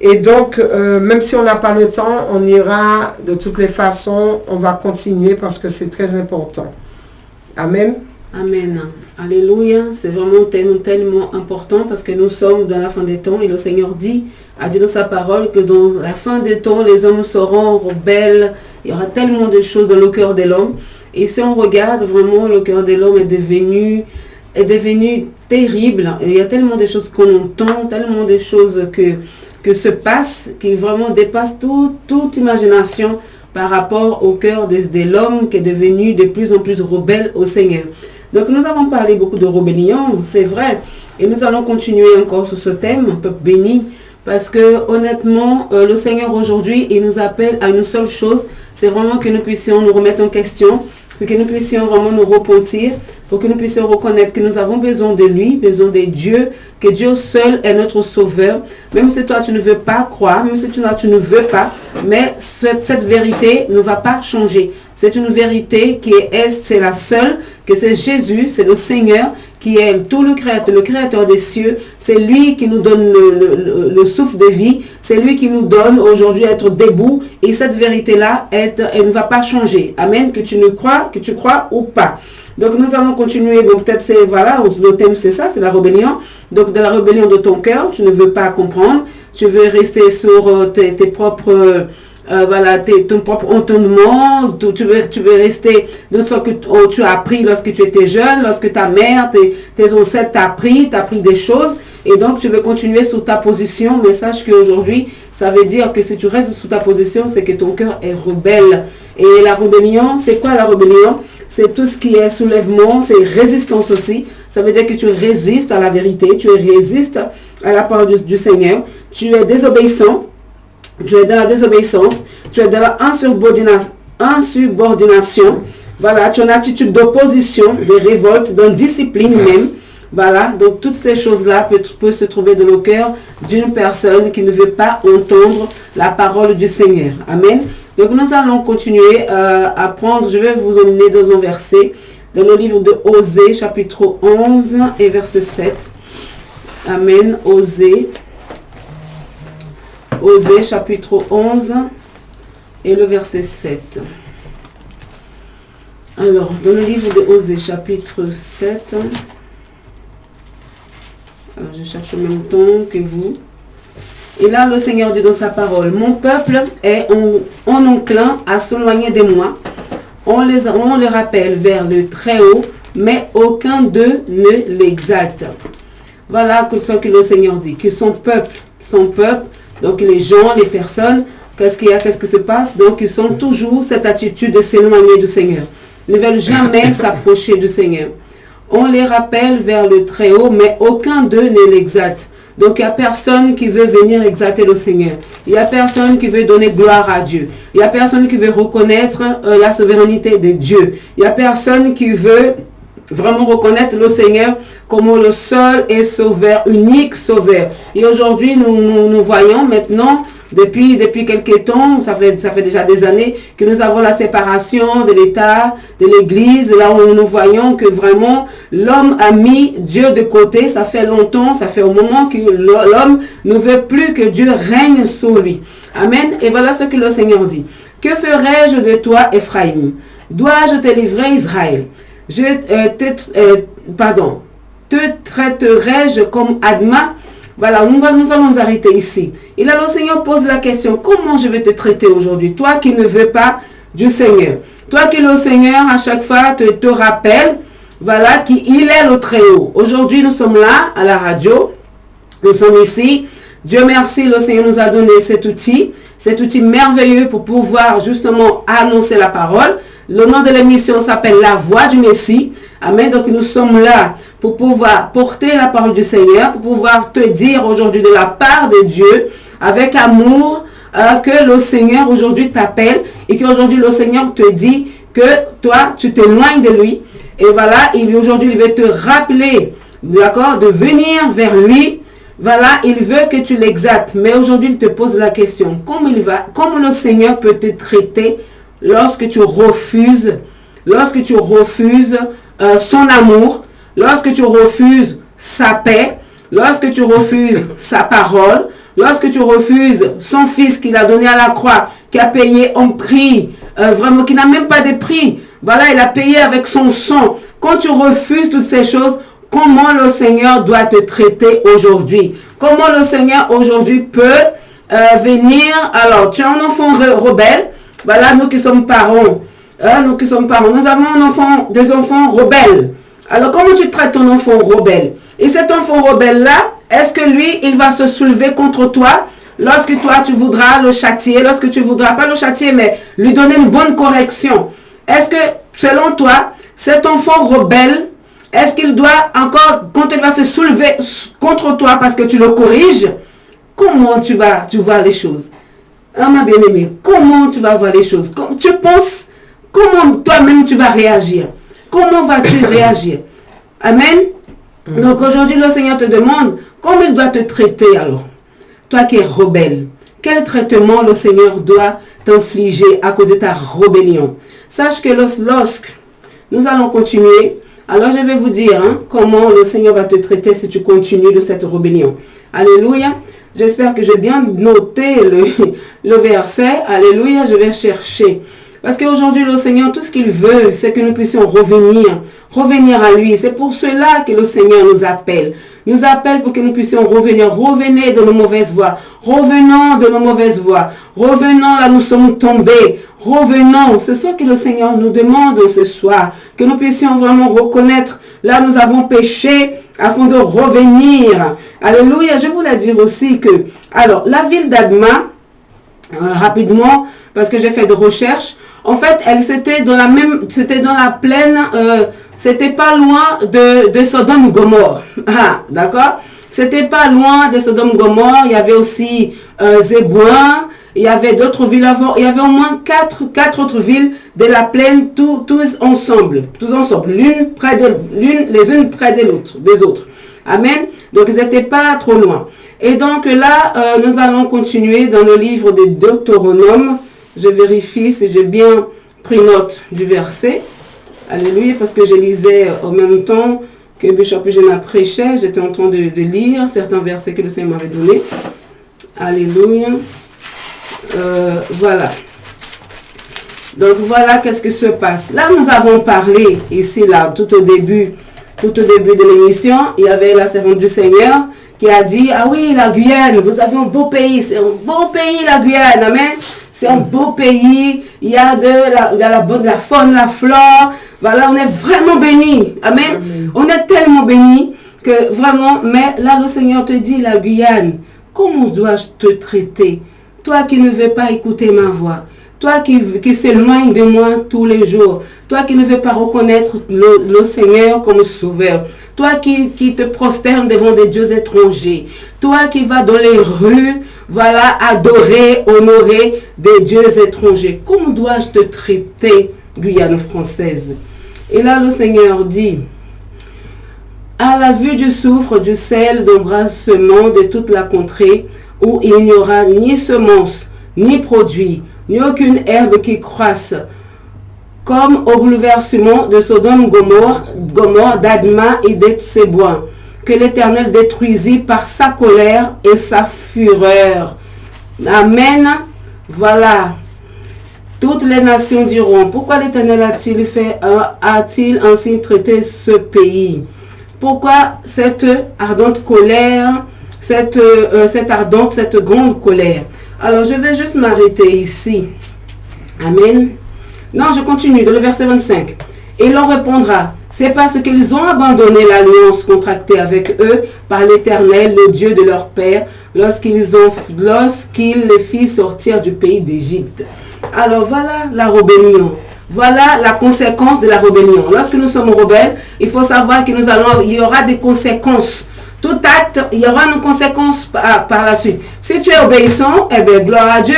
Et donc, même si on n'a pas le temps, on ira de toutes les façons, on va continuer parce que c'est très important. Amen.
Amen. Alléluia. C'est vraiment tellement important parce que nous sommes dans la fin des temps et le Seigneur a dit dans sa parole que dans la fin des temps, les hommes seront rebelles. Il y aura tellement de choses dans le cœur de l'homme. Et si on regarde vraiment, le cœur de l'homme est devenu terrible. Et il y a tellement de choses qu'on entend, tellement de choses que se passent, qui vraiment dépassent toute imagination par rapport au cœur de l'homme qui est devenu de plus en plus rebelle au Seigneur. Donc nous avons parlé beaucoup de rébellion, c'est vrai. Et nous allons continuer encore sur ce thème, peuple béni. Parce que honnêtement, le Seigneur aujourd'hui, il nous appelle à une seule chose, c'est vraiment que nous puissions nous remettre en question, pour que nous puissions vraiment nous repentir, pour que nous puissions reconnaître que nous avons besoin de lui, besoin de Dieu, que Dieu seul est notre sauveur. Même si toi tu ne veux pas croire, même si tu ne veux pas, mais cette vérité ne va pas changer. C'est une vérité qui c'est la seule, que c'est Jésus, c'est le Seigneur qui est tout le créateur des cieux, c'est lui qui nous donne le souffle de vie, c'est lui qui nous donne aujourd'hui être debout, et cette vérité-là, elle ne va pas changer. Amen, que tu crois ou pas. Donc nous allons continuer, donc peut-être c'est, voilà, le thème c'est ça, c'est la rébellion. Donc de la rébellion de ton cœur, tu ne veux pas comprendre, tu veux rester sur tes propres... ton propre entendement, tu veux rester dans ce que tu as appris lorsque tu étais jeune, lorsque ta mère, tes ancêtres t'as appris des choses, et donc tu veux continuer sous ta position, mais sache qu'aujourd'hui, ça veut dire que si tu restes sous ta position, c'est que ton cœur est rebelle. Et la rébellion, c'est quoi la rébellion? C'est tout ce qui est soulèvement, c'est résistance aussi. Ça veut dire que tu résistes à la vérité, tu résistes à la parole du Seigneur, tu es désobéissant. Tu es dans la désobéissance, tu es dans la insubordination, voilà, tu as une attitude d'opposition, de révolte, d'indiscipline même, voilà, donc toutes ces choses-là peuvent se trouver dans le cœur d'une personne qui ne veut pas entendre la parole du Seigneur. Amen. Donc nous allons continuer à prendre, je vais vous emmener dans un verset, dans le livre de Osée, chapitre 11 et verset 7. Amen, Osée, chapitre 11 et le verset 7. Alors, dans le livre de Osée, chapitre 7, alors je cherche en même temps que vous. Et là, le Seigneur dit dans sa parole, « Mon peuple est en enclin à s'éloigner de moi. On les rappelle vers le Très-Haut, mais aucun d'eux ne l'exalte. » Voilà ce que le Seigneur dit, que son peuple, donc les gens, les personnes, qu'est-ce que se passe? Donc ils ont toujours cette attitude de s'éloigner du Seigneur. Ils ne veulent jamais s'approcher du Seigneur. On les rappelle vers le Très-Haut, mais aucun d'eux ne l'exalte. Donc il n'y a personne qui veut venir exalter le Seigneur. Il n'y a personne qui veut donner gloire à Dieu. Il n'y a personne qui veut reconnaître la souveraineté de Dieu. Il n'y a personne qui veut vraiment reconnaître le Seigneur comme le seul et sauveur, unique sauveur. Et aujourd'hui, nous voyons maintenant, depuis quelques temps, ça fait déjà des années, que nous avons la séparation de l'État, de l'Église, là où nous voyons que vraiment l'homme a mis Dieu de côté. Ça fait longtemps, ça fait un moment que l'homme ne veut plus que Dieu règne sur lui. Amen. Et voilà ce que le Seigneur dit. Que ferai-je de toi, Ephraïm? Dois-je te livrer, Israël? Te traiterai-je comme Adma? Voilà, nous allons nous arrêter ici. Et là, le Seigneur pose la question, comment je vais te traiter aujourd'hui? Toi qui ne veux pas du Seigneur. Toi que le Seigneur, à chaque fois, te rappelle, voilà, qu'il est le Très-Haut. Aujourd'hui, nous sommes là, à la radio. Nous sommes ici. Dieu merci, le Seigneur nous a donné cet outil merveilleux pour pouvoir justement annoncer la parole. Le nom de l'émission s'appelle La Voix du Messie. Amen. Donc nous sommes là pour pouvoir porter la parole du Seigneur, pour pouvoir te dire aujourd'hui de la part de Dieu, avec amour, que le Seigneur aujourd'hui t'appelle et qu'aujourd'hui le Seigneur te dit que toi, tu t'éloignes de lui. Et voilà, aujourd'hui, il veut te rappeler, d'accord, de venir vers lui. Voilà, il veut que tu l'exaltes. Mais aujourd'hui, il te pose la question, comment le Seigneur peut te traiter lorsque tu refuses son amour, lorsque tu refuses sa paix, lorsque tu refuses sa parole, lorsque tu refuses son fils qu'il a donné à la croix, qui a payé un prix, vraiment qui n'a même pas de prix. Voilà, il a payé avec son sang. Quand tu refuses toutes ces choses, comment le Seigneur doit te traiter aujourd'hui? Comment le Seigneur aujourd'hui peut venir? Alors, tu es un enfant rebelle. Voilà, nous qui sommes parents, nous avons des enfants rebelles. Alors, comment tu traites ton enfant rebelle? Et cet enfant rebelle-là, est-ce que lui, il va se soulever contre toi lorsque toi, tu voudras le châtier, lorsque tu voudras pas le châtier, mais lui donner une bonne correction? Est-ce que, selon toi, cet enfant rebelle, est-ce qu'il doit encore, quand il va se soulever contre toi parce que tu le corriges, comment tu vas voir les choses? Ah, ma bien-aimée, comment tu vas voir les choses? Tu penses, comment toi-même tu vas réagir? Comment vas-tu réagir? Amen. Donc aujourd'hui, le Seigneur te demande comment il doit te traiter alors. Toi qui es rebelle, quel traitement le Seigneur doit t'infliger à cause de ta rébellion? Sache que lorsque nous allons continuer Alors je vais vous dire comment le Seigneur va te traiter si tu continues de cette rébellion. Alléluia. J'espère que j'ai bien noté le verset. Alléluia, je vais chercher. Parce qu'aujourd'hui, le Seigneur, tout ce qu'il veut, c'est que nous puissions revenir à lui. C'est pour cela que le Seigneur nous appelle. Nous appelle pour que nous puissions revenir. Revenez de nos mauvaises voies. Revenons de nos mauvaises voies. Revenons là où nous sommes tombés. Revenons. C'est ce que le Seigneur nous demande ce soir. Que nous puissions vraiment reconnaître là où nous avons péché afin de revenir. Alléluia. Je voulais dire aussi que, alors, la ville d'Adma, rapidement, parce que j'ai fait des recherches, en fait, c'était dans la plaine, c'était pas loin de Sodome et Gomorrhe. Ah, d'accord? C'était pas loin de Sodome et Gomorrhe. Il y avait aussi Zébouin. Il y avait d'autres villes avant. Il y avait au moins quatre autres villes de la plaine, tous ensemble, les unes près des autres. Amen. Donc ils n'étaient pas trop loin. Et donc là, nous allons continuer dans le livre de Deutéronome. Je vérifie si j'ai bien pris note du verset. Alléluia, parce que je lisais en même temps que Bishop Eugène prêchait. J'étais en train de lire certains versets que le Seigneur m'avait donnés. Alléluia. Voilà. Donc voilà qu'est-ce que se passe. Là, nous avons parlé ici, là, tout au début de l'émission, il y avait la servante du Seigneur qui a dit, ah oui, la Guyane, vous avez un beau pays, c'est un beau pays la Guyane, amen. C'est un beau pays, il y a de la faune, la flore, voilà, on est vraiment bénis, amen. Amen. On est tellement bénis que vraiment, mais là le Seigneur te dit, la Guyane, comment dois-je te traiter? Toi qui ne veux pas écouter ma voix, toi qui s'éloigne de moi tous les jours, toi qui ne veux pas reconnaître le Seigneur comme sauveur, toi qui te prosternes devant des dieux étrangers, toi qui vas dans les rues, voilà, adorer, honorer des dieux étrangers. Comment dois-je te traiter, Guyane française? Et là, le Seigneur dit, à la vue du soufre, du sel, d'embrassement de toute la contrée, où il n'y aura ni semence, ni produit, ni aucune herbe qui croisse, comme au bouleversement de Sodome, Gomorre, d'Adma et d'Etseboin, que l'Éternel détruisit par sa colère et sa fureur. Amen. Voilà. Toutes les nations diront, pourquoi l'Éternel a-t-il ainsi traité ce pays? Pourquoi cette ardente colère, cette grande colère? Alors, je vais juste m'arrêter ici. Amen. Non, je continue, dans le verset 25. Et l'on répondra, c'est parce qu'ils ont abandonné l'alliance contractée avec eux par l'Éternel, le Dieu de leur père, lorsqu'il les fit sortir du pays d'Égypte. Alors, voilà la rébellion. Voilà la conséquence de la rébellion. Lorsque nous sommes rebelles, il faut savoir qu'il y aura des conséquences. Tout acte, il y aura une conséquence par la suite. Si tu es obéissant, eh bien, gloire à Dieu.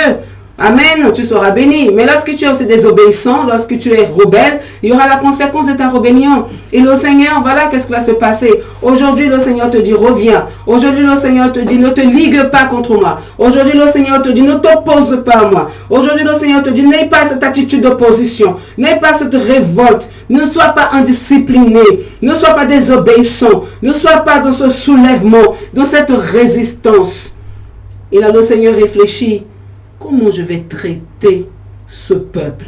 Amen, tu seras béni. Mais lorsque tu es aussi désobéissant, lorsque tu es rebelle, il y aura la conséquence de ta rébellion. Et le Seigneur, voilà qu'est-ce qui va se passer. Aujourd'hui, le Seigneur te dit, reviens. Aujourd'hui, le Seigneur te dit, ne te ligue pas contre moi. Aujourd'hui, le Seigneur te dit, ne t'oppose pas à moi. Aujourd'hui, le Seigneur te dit, n'aie pas cette attitude d'opposition. N'aie pas cette révolte. Ne sois pas indiscipliné. Ne sois pas désobéissant. Ne sois pas dans ce soulèvement, dans cette résistance. Et là, le Seigneur réfléchit. Comment je vais traiter ce peuple?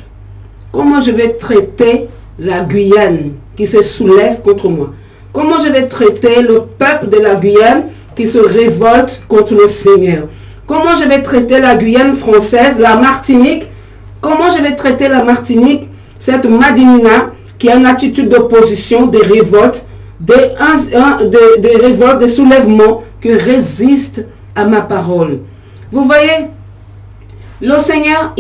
Comment je vais traiter la Guyane qui se soulève contre moi? Comment je vais traiter le peuple de la Guyane qui se révolte contre le Seigneur? Comment je vais traiter la Guyane française, la Martinique? Comment je vais traiter la Martinique, cette Madinina qui a une attitude d'opposition, de révolte, de révolte, de soulèvement qui résiste à ma parole? Vous voyez? Le Seigneur,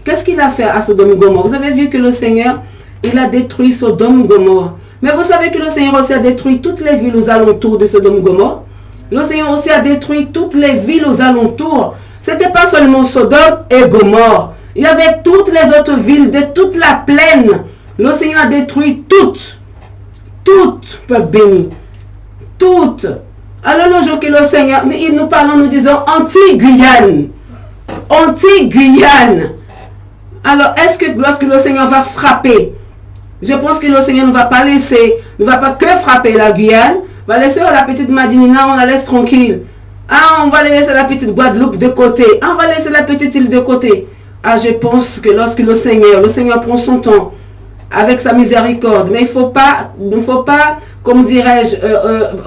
qu'est-ce qu'il a fait à Sodome et Gomorre? Vous avez vu que le Seigneur, il a détruit Sodome et Gomorre. Mais vous savez que le Seigneur aussi a détruit toutes les villes aux alentours de Sodome et Gomorre. Le Seigneur aussi a détruit toutes les villes aux alentours. Ce n'était pas seulement Sodome et Gomorre. Il y avait toutes les autres villes de toute la plaine. Le Seigneur a détruit toutes. Toutes, peuple béni. Toutes. Alors le jour que le Seigneur, nous parlons, nous disons anti-Guyane. Anti-Guyane. Alors, est-ce que lorsque le Seigneur va frapper Je pense que le Seigneur ne va pas que frapper la Guyane, va laisser la petite Madinina, on la laisse tranquille. Ah, on va laisser la petite Guadeloupe de côté. Ah, on va laisser la petite île de côté. Ah, je pense que lorsque le Seigneur prend son temps avec sa miséricorde, mais il ne faut pas, comme dirais-je,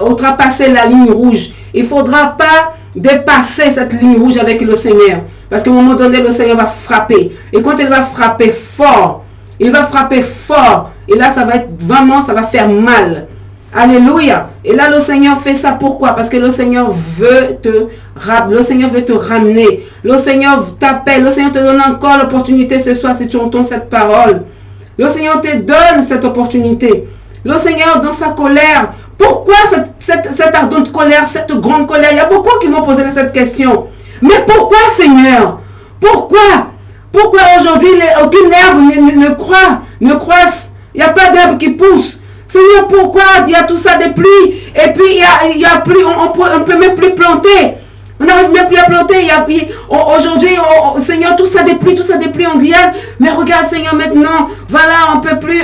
outrepasser la ligne rouge. Il ne faudra pas dépasser cette ligne rouge avec le Seigneur. Parce qu'à un moment donné, le Seigneur va frapper. Et quand il va frapper fort, et là, ça va faire mal. Alléluia. Et là, le Seigneur fait ça pourquoi? Parce que le Seigneur veut te ramener. Le Seigneur t'appelle. Le Seigneur te donne encore l'opportunité ce soir si tu entends cette parole. Le Seigneur te donne cette opportunité. Le Seigneur, dans sa colère, pourquoi cette ardente colère, cette grande colère? Il y a beaucoup qui vont poser cette question. Mais pourquoi, Seigneur? Pourquoi aujourd'hui aucune herbe ne croisse? Il n'y a pas d'herbe qui pousse. Seigneur, pourquoi il y a tout ça de pluie? Et puis il y a plus, on ne peut même plus planter. On n'arrive même plus à planter. Aujourd'hui, Seigneur, tout ça de pluie en Guyane. Mais regarde, Seigneur, maintenant, voilà, on ne peut plus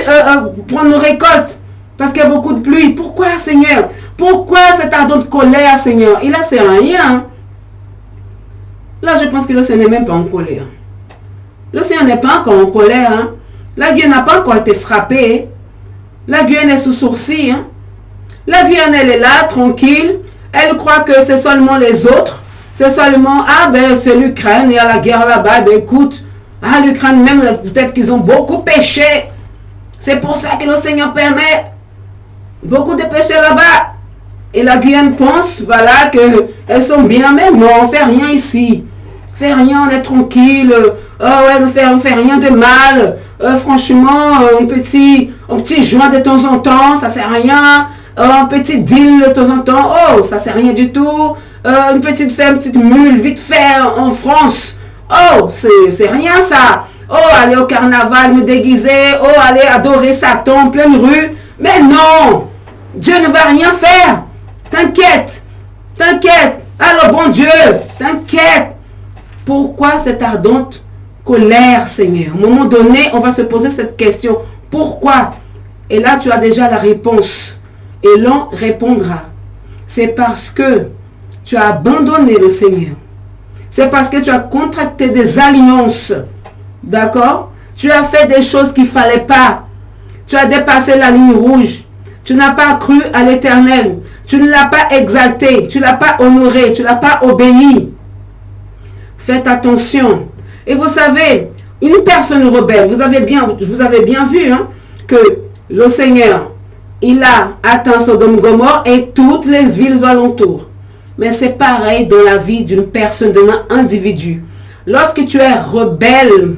prendre nos récoltes. Parce qu'il y a beaucoup de pluie. Pourquoi, Seigneur? Pourquoi cette ardente colère, Seigneur? Et là, c'est rien. Là, je pense que le Seigneur n'est même pas en colère. Le Seigneur n'est pas encore en colère. Hein? La Guyane n'a pas encore été frappée. La Guyane est sous sourcil. Hein? La Guyane, elle est là, tranquille. Elle croit que c'est seulement les autres. C'est seulement, c'est l'Ukraine, il y a la guerre là-bas. Écoute, l'Ukraine même, peut-être qu'ils ont beaucoup péché. C'est pour ça que le Seigneur permet beaucoup de péchés là-bas. Et la Guyane pense, voilà, qu'elles sont bien, mais non, on ne fait rien ici. On ne fait rien, on est tranquille. On ne fait rien de mal. Franchement, un petit joint de temps en temps, ça ne sert à rien. Un petit deal de temps en temps, ça ne sert à rien du tout. Une petite mule, vite fait, en France. C'est rien ça. Aller au carnaval, me déguiser. Aller adorer Satan en pleine rue. Mais non, Dieu ne va rien faire. T'inquiète. Alors bon Dieu, t'inquiète. Pourquoi cette ardente colère, Seigneur? À un moment donné, on va se poser cette question. Pourquoi? Et là, tu as déjà la réponse. Et l'on répondra. C'est parce que tu as abandonné le Seigneur. C'est parce que tu as contracté des alliances. D'accord? Tu as fait des choses qu'il ne fallait pas. Tu as dépassé la ligne rouge. Tu n'as pas cru à l'Éternel. Tu ne l'as pas exalté. Tu ne l'as pas honoré. Tu ne l'as pas obéi. Faites attention. Et vous savez, une personne rebelle, vous avez bien vu que le Seigneur, il a atteint Sodome Gomorrhe et toutes les villes alentours. Mais c'est pareil dans la vie d'une personne, d'un individu. Lorsque tu es rebelle,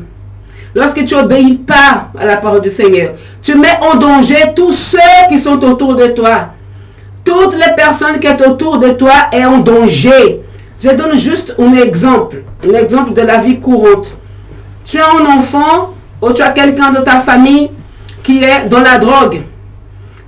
lorsque tu n'obéis pas à la parole du Seigneur, tu mets en danger tous ceux qui sont autour de toi. Toutes les personnes qui sont autour de toi sont en danger. Je donne juste un exemple de la vie courante. Tu as un enfant ou tu as quelqu'un de ta famille qui est dans la drogue,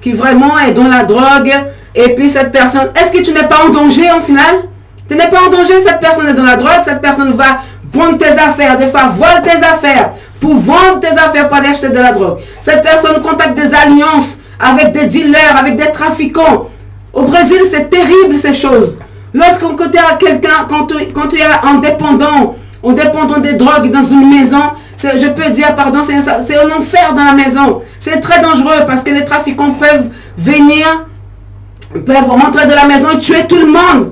qui vraiment est dans la drogue, et puis cette personne, est-ce que tu n'es pas en danger en final? Tu n'es pas en danger, cette personne est dans la drogue, cette personne va prendre tes affaires, des fois voler tes affaires, pour vendre tes affaires pour aller acheter de la drogue. Cette personne contacte des alliances avec des dealers, avec des trafiquants. Au Brésil, c'est terrible ces choses. Lorsqu'on côté à quelqu'un, quand tu es en dépendant des drogues dans une maison, je peux dire, pardon, c'est un enfer dans la maison. C'est très dangereux parce que les trafiquants peuvent rentrer dans la maison et tuer tout le monde.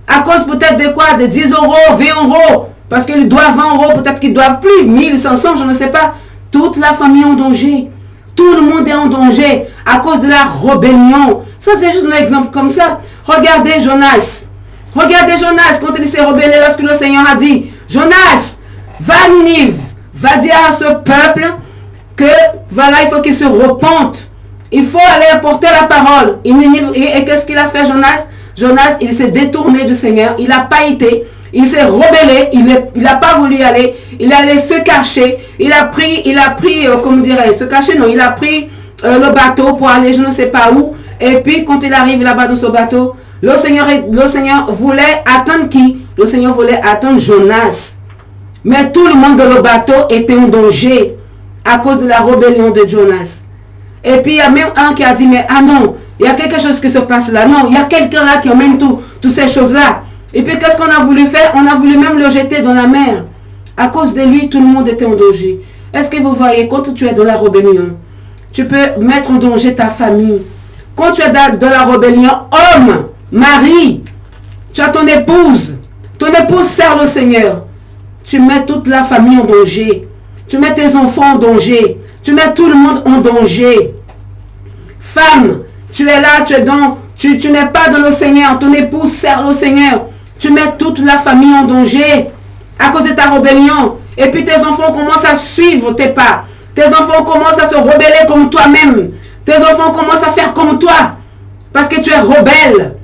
À cause peut-être de quoi? De 10 euros, 20 euros. Parce qu'ils doivent 20 euros, peut-être qu'ils doivent plus. 1500, je ne sais pas. Toute la famille est en danger. Tout le monde est en danger à cause de la rébellion. Ça, c'est juste un exemple comme ça. Regardez Jonas. Quand il s'est rebellé lorsque le Seigneur a dit, Jonas, va à Ninive, va dire à ce peuple que voilà, il faut qu'il se repente. Il faut aller apporter la parole. Et qu'est-ce qu'il a fait, Jonas? Jonas, il s'est détourné du Seigneur. Il n'a pas été. Il s'est rebellé. Il n'a pas voulu y aller. Il allait se cacher. Il a pris, comment dirais-je, se cacher, non. Il a pris le bateau pour aller je ne sais pas où. Et puis, quand il arrive là-bas dans ce bateau, le Seigneur voulait attendre qui? Le Seigneur voulait attendre Jonas. Mais tout le monde dans le bateau était en danger à cause de la rébellion de Jonas. Et puis il y a même un qui a dit, mais ah non, il y a quelque chose qui se passe là. Non, il y a quelqu'un là qui emmène toutes ces choses-là. Et puis qu'est-ce qu'on a voulu faire? On a voulu même le jeter dans la mer. À cause de lui, tout le monde était en danger. Est-ce que vous voyez, quand tu es dans la rébellion, tu peux mettre en danger ta famille. Quand tu es dans la rébellion, homme, mari, tu as ton épouse sert le Seigneur. Tu mets toute la famille en danger. Tu mets tes enfants en danger. Tu mets tout le monde en danger. Femme, tu es là, tu n'es pas dans le Seigneur. Ton épouse sert le Seigneur. Tu mets toute la famille en danger à cause de ta rébellion. Et puis tes enfants commencent à suivre tes pas. Tes enfants commencent à se rebeller comme toi-même. Tes enfants commencent à faire comme toi. Parce que tu es rebelle.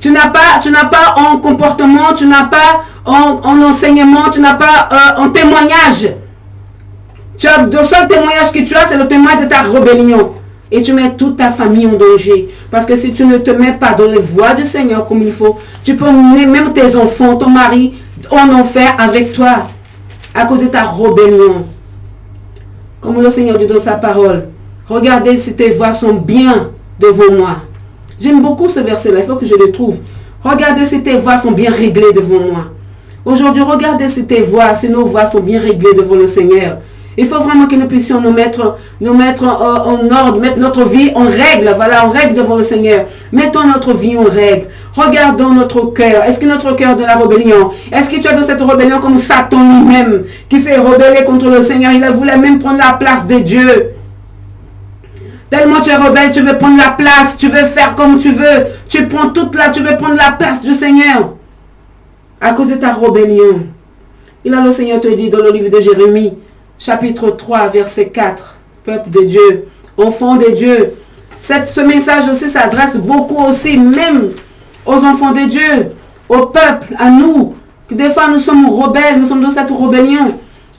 Tu n'as pas en comportement, tu n'as pas en enseignement, tu n'as pas en témoignage. Le seul témoignage que tu as, c'est le témoignage de ta rébellion. Et tu mets toute ta famille en danger. Parce que si tu ne te mets pas dans les voies du Seigneur comme il faut, tu peux mener même tes enfants, ton mari, en enfer avec toi. À cause de ta rébellion. Comme le Seigneur dit dans sa parole. Regardez si tes voies sont bien devant moi. J'aime beaucoup ce verset-là, il faut que je le trouve. Regardez si tes voies sont bien réglées devant moi. Aujourd'hui, regardez si nos voies sont bien réglées devant le Seigneur. Il faut vraiment que nous puissions nous mettre en ordre, mettre notre vie en règle. Voilà, en règle devant le Seigneur. Mettons notre vie en règle. Regardons notre cœur. Est-ce que notre cœur de la rébellion? Est-ce que tu es dans cette rébellion comme Satan lui-même qui s'est rebellé contre le Seigneur? Il voulait même prendre la place de Dieu. Tellement tu es rebelle, tu veux prendre la place, tu veux faire comme tu veux. Tu veux prendre la place du Seigneur. À cause de ta rébellion. Et là, le Seigneur te dit dans le livre de Jérémie, chapitre 3, verset 4. Peuple de Dieu, enfants de Dieu. Ce message aussi s'adresse beaucoup aussi, même aux enfants de Dieu, au peuple, à nous. Des fois, nous sommes rebelles, nous sommes dans cette rébellion.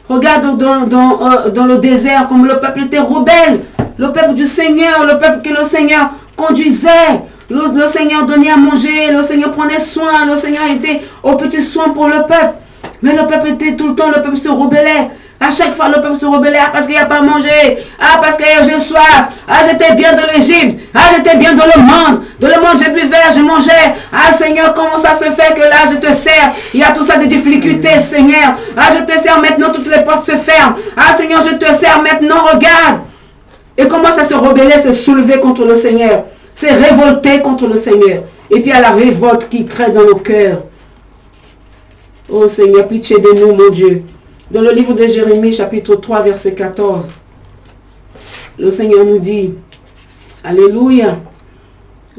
Regarde dans le désert, comme le peuple était rebelle. Le peuple du Seigneur, le peuple que le Seigneur conduisait. Le Seigneur donnait à manger, le Seigneur prenait soin, le Seigneur était au petit soin pour le peuple. Mais le peuple était tout le temps, le peuple se rebellait. À chaque fois, le peuple se rebellait. Ah, parce qu'il n'y a pas à manger. Ah, parce que j'ai soif. Ah, j'étais bien dans l'Égypte. Ah, j'étais bien dans le monde. Dans le monde, je buvais, je mangeais. Ah, Seigneur, comment ça se fait que là, je te sers? Il y a tout ça de difficultés, Seigneur. Ah, je te sers maintenant, toutes les portes se ferment. Ah, Seigneur, je te sers maintenant, regarde. Et commence à se rebeller, se soulever contre le Seigneur. Se révolter contre le Seigneur. Et puis, il y a la révolte qui crée dans nos cœurs. Oh, Seigneur, pitié de nous, mon Dieu. Dans le livre de Jérémie, chapitre 3, verset 14, le Seigneur nous dit, Alléluia,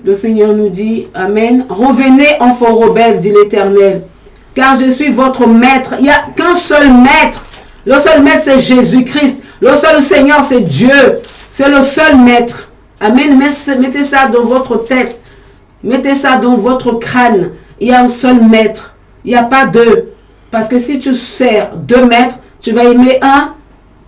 le Seigneur nous dit, Amen, revenez enfants rebelles, dit l'Éternel, car je suis votre maître. Il n'y a qu'un seul maître. Le seul maître, c'est Jésus-Christ. Le seul Seigneur, c'est Dieu. C'est le seul maître. Amen. Mettez ça dans votre tête. Mettez ça dans votre crâne. Il y a un seul maître. Il n'y a pas deux. Parce que si tu sers 2 maîtres, tu vas aimer un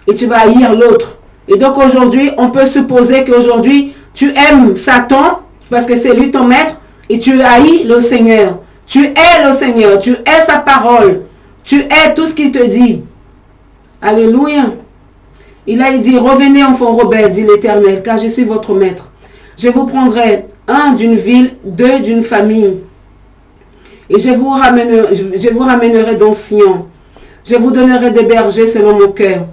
et tu vas haïr l'autre. Et donc aujourd'hui, on peut supposer qu'aujourd'hui, tu aimes Satan parce que c'est lui ton maître et tu haïs le Seigneur. Tu hais le Seigneur, tu hais sa parole, tu hais tout ce qu'il te dit. Alléluia. Et là, il dit, revenez enfants rebelles, dit l'Éternel, car je suis votre maître. Je vous prendrai 1 d'une ville, 2 d'une famille. Et je vous ramènerai dans Sion. Je vous donnerai des bergers selon mon cœur.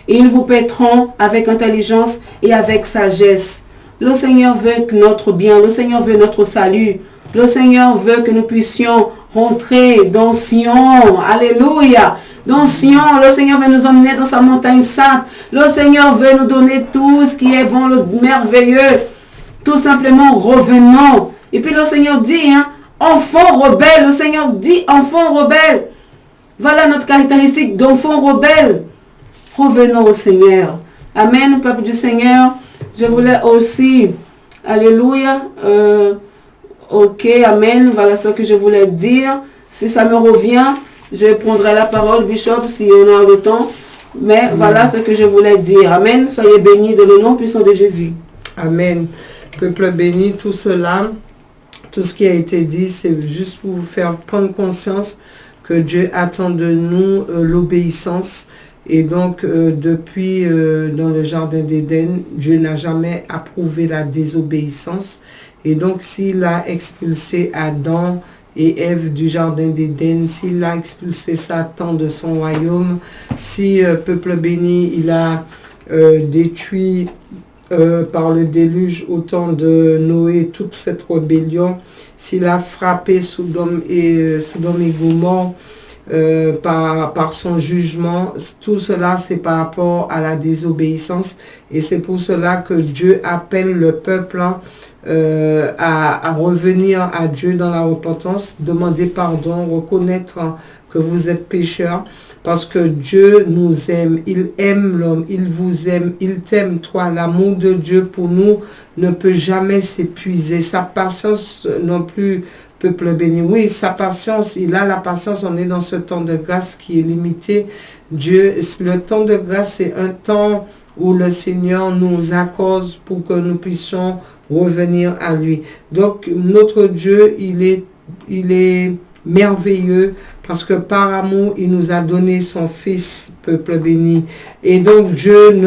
Et ils vous paîtront avec intelligence et avec sagesse. Le Seigneur veut notre bien. Le Seigneur veut notre salut. Le Seigneur veut que nous puissions rentrer dans Sion. Alléluia. Dans Sion, le Seigneur veut nous emmener dans sa montagne sainte. Le Seigneur veut nous donner tout ce qui est bon, le merveilleux. Tout simplement, revenons. Et puis le Seigneur dit, enfants rebelles, le Seigneur dit enfants rebelles. Voilà notre caractéristique d'enfants rebelles. Revenons au Seigneur. Amen, peuple du Seigneur. Je voulais aussi, alléluia, ok, amen, voilà ce que je voulais dire. Si ça me revient, je prendrai la parole, Bishop, si on a le temps. Mais voilà ce que je voulais dire. Amen, soyez bénis dans le nom puissant de Jésus.
Amen. Peuple béni, tout cela, tout ce qui a été dit, c'est juste pour vous faire prendre conscience que Dieu attend de nous l'obéissance Et donc, depuis dans le jardin d'Éden, Dieu n'a jamais approuvé la désobéissance. Et donc, s'il a expulsé Adam et Ève du jardin d'Éden, s'il a expulsé Satan de son royaume, si peuple béni, il a détruit par le déluge au temps de Noé toute cette rébellion, s'il a frappé Sodome et Gomorrhe par son jugement, tout cela c'est par rapport à la désobéissance, et c'est pour cela que Dieu appelle le peuple à revenir à Dieu dans la repentance, demander pardon, reconnaître que vous êtes pécheurs, parce que Dieu nous aime, il aime l'homme, il vous aime, il t'aime toi. L'amour de Dieu pour nous ne peut jamais s'épuiser. Sa patience non plus, peuple béni. Oui, sa patience, il a la patience, on est dans ce temps de grâce qui est limité. Dieu, le temps de grâce, c'est un temps où le Seigneur nous accorde pour que nous puissions revenir à lui. Donc, notre Dieu, il est merveilleux, parce que par amour, il nous a donné son Fils, peuple béni. Et donc, Dieu,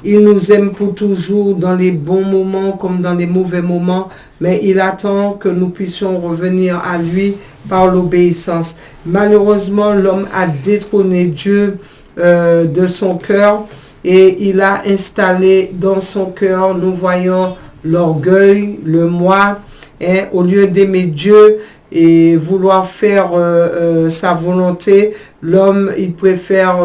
il nous aime pour toujours, dans les bons moments comme dans les mauvais moments, mais il attend que nous puissions revenir à lui par l'obéissance. Malheureusement, l'homme a détrôné Dieu de son cœur, et il a installé dans son cœur, nous voyons l'orgueil, le moi, et au lieu d'aimer Dieu et vouloir faire sa volonté, l'homme, il préfère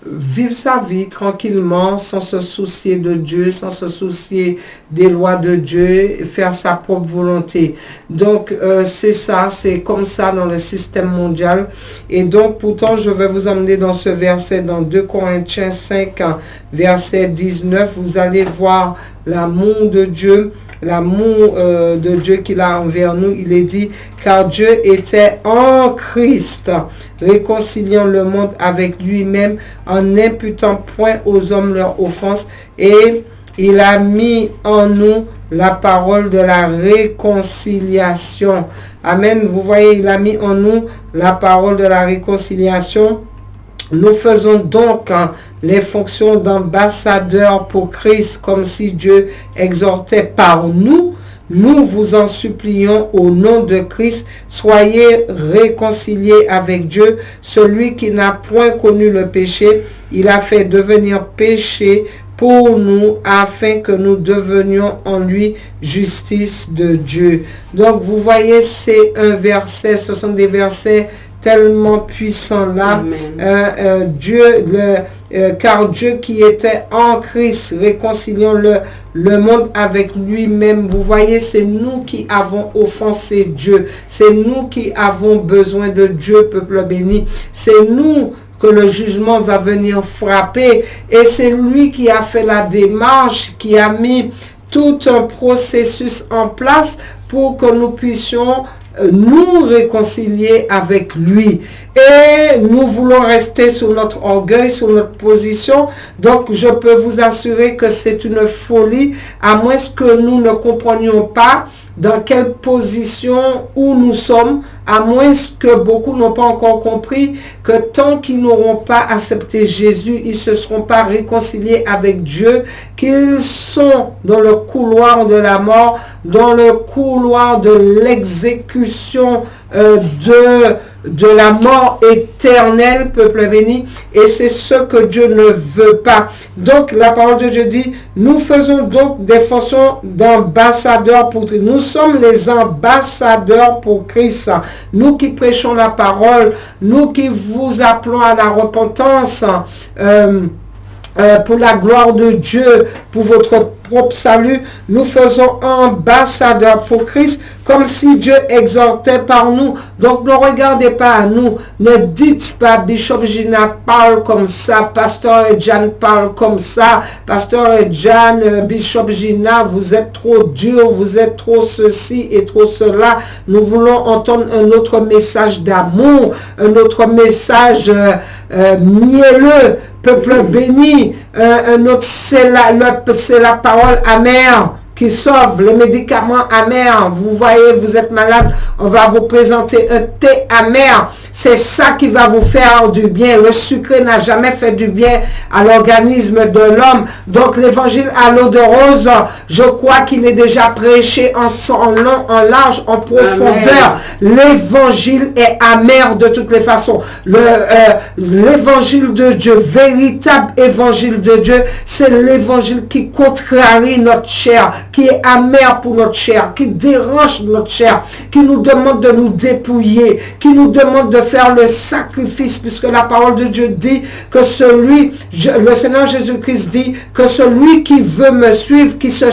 vivre sa vie tranquillement, sans se soucier de Dieu, sans se soucier des lois de Dieu, faire sa propre volonté. Donc, c'est ça, c'est comme ça dans le système mondial. Et donc, pourtant, je vais vous emmener dans ce verset, dans 2 Corinthiens 5, verset 19, vous allez voir l'amour de Dieu, de Dieu qu'il a envers nous. Il est dit, car Dieu était en Christ, réconciliant le monde avec lui-même, en n'imputant point aux hommes leur offense, et il a mis en nous la parole de la réconciliation. Amen. Vous voyez, il a mis en nous la parole de la réconciliation. Nous faisons donc les fonctions d'ambassadeurs pour Christ, comme si Dieu exhortait par nous. Nous vous en supplions au nom de Christ, soyez réconciliés avec Dieu. Celui qui n'a point connu le péché, il a fait devenir péché pour nous, afin que nous devenions en lui justice de Dieu. Donc vous voyez, c'est un verset, ce sont des versets tellement puissant là, car Dieu qui était en Christ, réconciliant le monde avec lui-même. Vous voyez, c'est nous qui avons offensé Dieu, c'est nous qui avons besoin de Dieu, peuple béni, c'est nous que le jugement va venir frapper, et c'est lui qui a fait la démarche, qui a mis tout un processus en place pour que nous puissions nous réconcilier avec lui. Et nous voulons rester sur notre orgueil, sur notre position. Donc, je peux vous assurer que c'est une folie, à moins que nous ne comprenions pas dans quelle position où nous sommes, à moins que beaucoup n'ont pas encore compris que tant qu'ils n'auront pas accepté Jésus, ils ne se seront pas réconciliés avec Dieu, qu'ils sont dans le couloir de la mort, dans le couloir de l'exécution de la mort éternelle, peuple béni, et c'est ce que Dieu ne veut pas. Donc la parole de Dieu dit, nous faisons donc des fonctions d'ambassadeurs pour Christ. Nous sommes les ambassadeurs pour Christ. Nous qui prêchons la parole, nous qui vous appelons à la repentance, pour la gloire de Dieu, pour votre propre salut, nous faisons ambassadeurs pour Christ, comme si Dieu exhortait par nous. Donc ne regardez pas à nous, ne dites pas Bishop Gina parle comme ça, Pasteur Jan parle comme ça, Pasteur Jan, Bishop Gina, vous êtes trop dur, vous êtes trop ceci et trop cela. Nous voulons entendre un autre message d'amour, un autre message mielleux, peuple béni, un autre, c'est la parole amère qui sauve, les médicaments amers. Vous voyez, vous êtes malade, on va vous présenter un thé amer. C'est ça qui va vous faire du bien. Le sucre n'a jamais fait du bien à l'organisme de l'homme. Donc l'évangile à l'eau de rose, je crois qu'il est déjà prêché en son long, en large, en profondeur. L'évangile est amer de toutes les façons. L'évangile de Dieu, véritable évangile de Dieu, c'est l'évangile qui contrarie notre chair, qui est amer pour notre chair, qui dérange notre chair, qui nous demande de nous dépouiller, qui nous demande de faire le sacrifice, puisque la parole de Dieu dit que le Seigneur Jésus-Christ dit que celui qui veut me suivre, qui se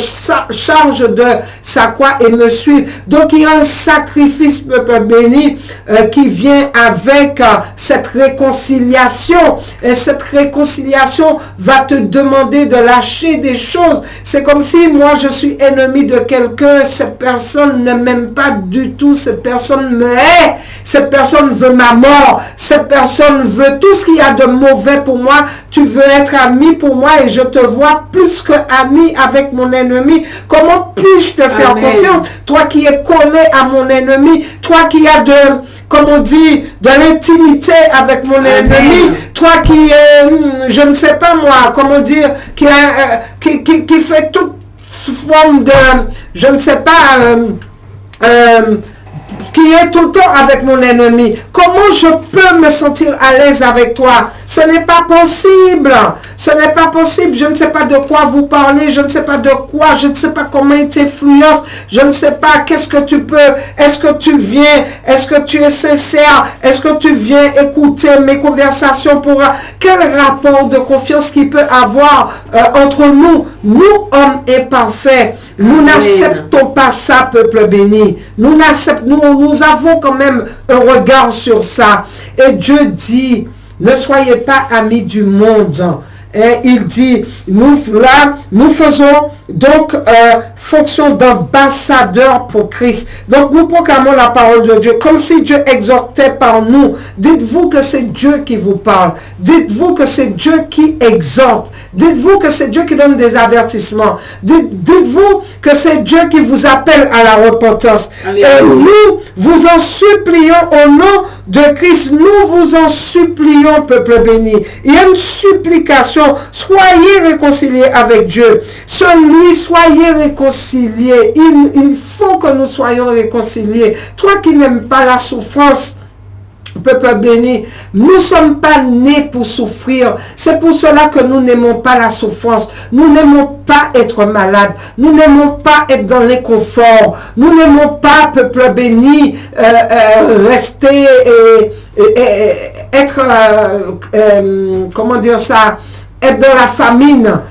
charge de sa croix et me suivre. Donc il y a un sacrifice, peuple béni, qui vient avec cette réconciliation. Et cette réconciliation va te demander de lâcher des choses. C'est comme si moi je suis ennemi de quelqu'un, cette personne ne m'aime pas du tout, cette personne me hait, cette personne veut ma mort, cette personne veut tout ce qu'il y a de mauvais pour moi. Tu veux être ami pour moi et je te vois plus que ami avec mon ennemi. Comment puis-je te faire confiance? Toi qui es collé à mon ennemi, toi qui as comme on dit, de l'intimité avec mon ennemi, toi qui est, je ne sais pas moi, comment dire, qui fait toute forme de, je ne sais pas, qui est tout le temps avec mon ennemi. Comment je peux me sentir à l'aise avec toi? Ce n'est pas possible. Ce n'est pas possible. Je ne sais pas de quoi vous parlez. Je ne sais pas de quoi. Je ne sais pas comment il t'influence. Je ne sais pas qu'est-ce que tu peux. Est-ce que tu viens? Est-ce que tu es sincère? Est-ce que tu viens écouter mes conversations pour... Quel rapport de confiance qu'il peut avoir entre nous? Nous, hommes imparfaits, nous n'acceptons pas ça, peuple béni. Nous avons quand même un regard sur ça. Et Dieu dit, ne soyez pas amis du monde. Et il dit, nous faisons donc fonction d'ambassadeur pour Christ. Donc nous proclamons la parole de Dieu comme si Dieu exhortait par nous. Dites-vous que c'est Dieu qui vous parle. Dites-vous que c'est Dieu qui exhorte. Dites-vous que c'est Dieu qui donne des avertissements. Dites-vous que c'est Dieu qui vous appelle à la repentance. Alléluia. Et nous vous en supplions au nom de Christ. Nous vous en supplions, peuple béni. Il y a une supplication. Soyez réconciliés avec Dieu. Soyez réconciliés. Il faut que nous soyons réconciliés. Toi qui n'aimes pas la souffrance, peuple béni, nous ne sommes pas nés pour souffrir. C'est pour cela que nous n'aimons pas la souffrance. Nous n'aimons pas être malade. Nous n'aimons pas être dans l'inconfort. Nous n'aimons pas, peuple béni, rester et être, comment dire ça, être dans la famine.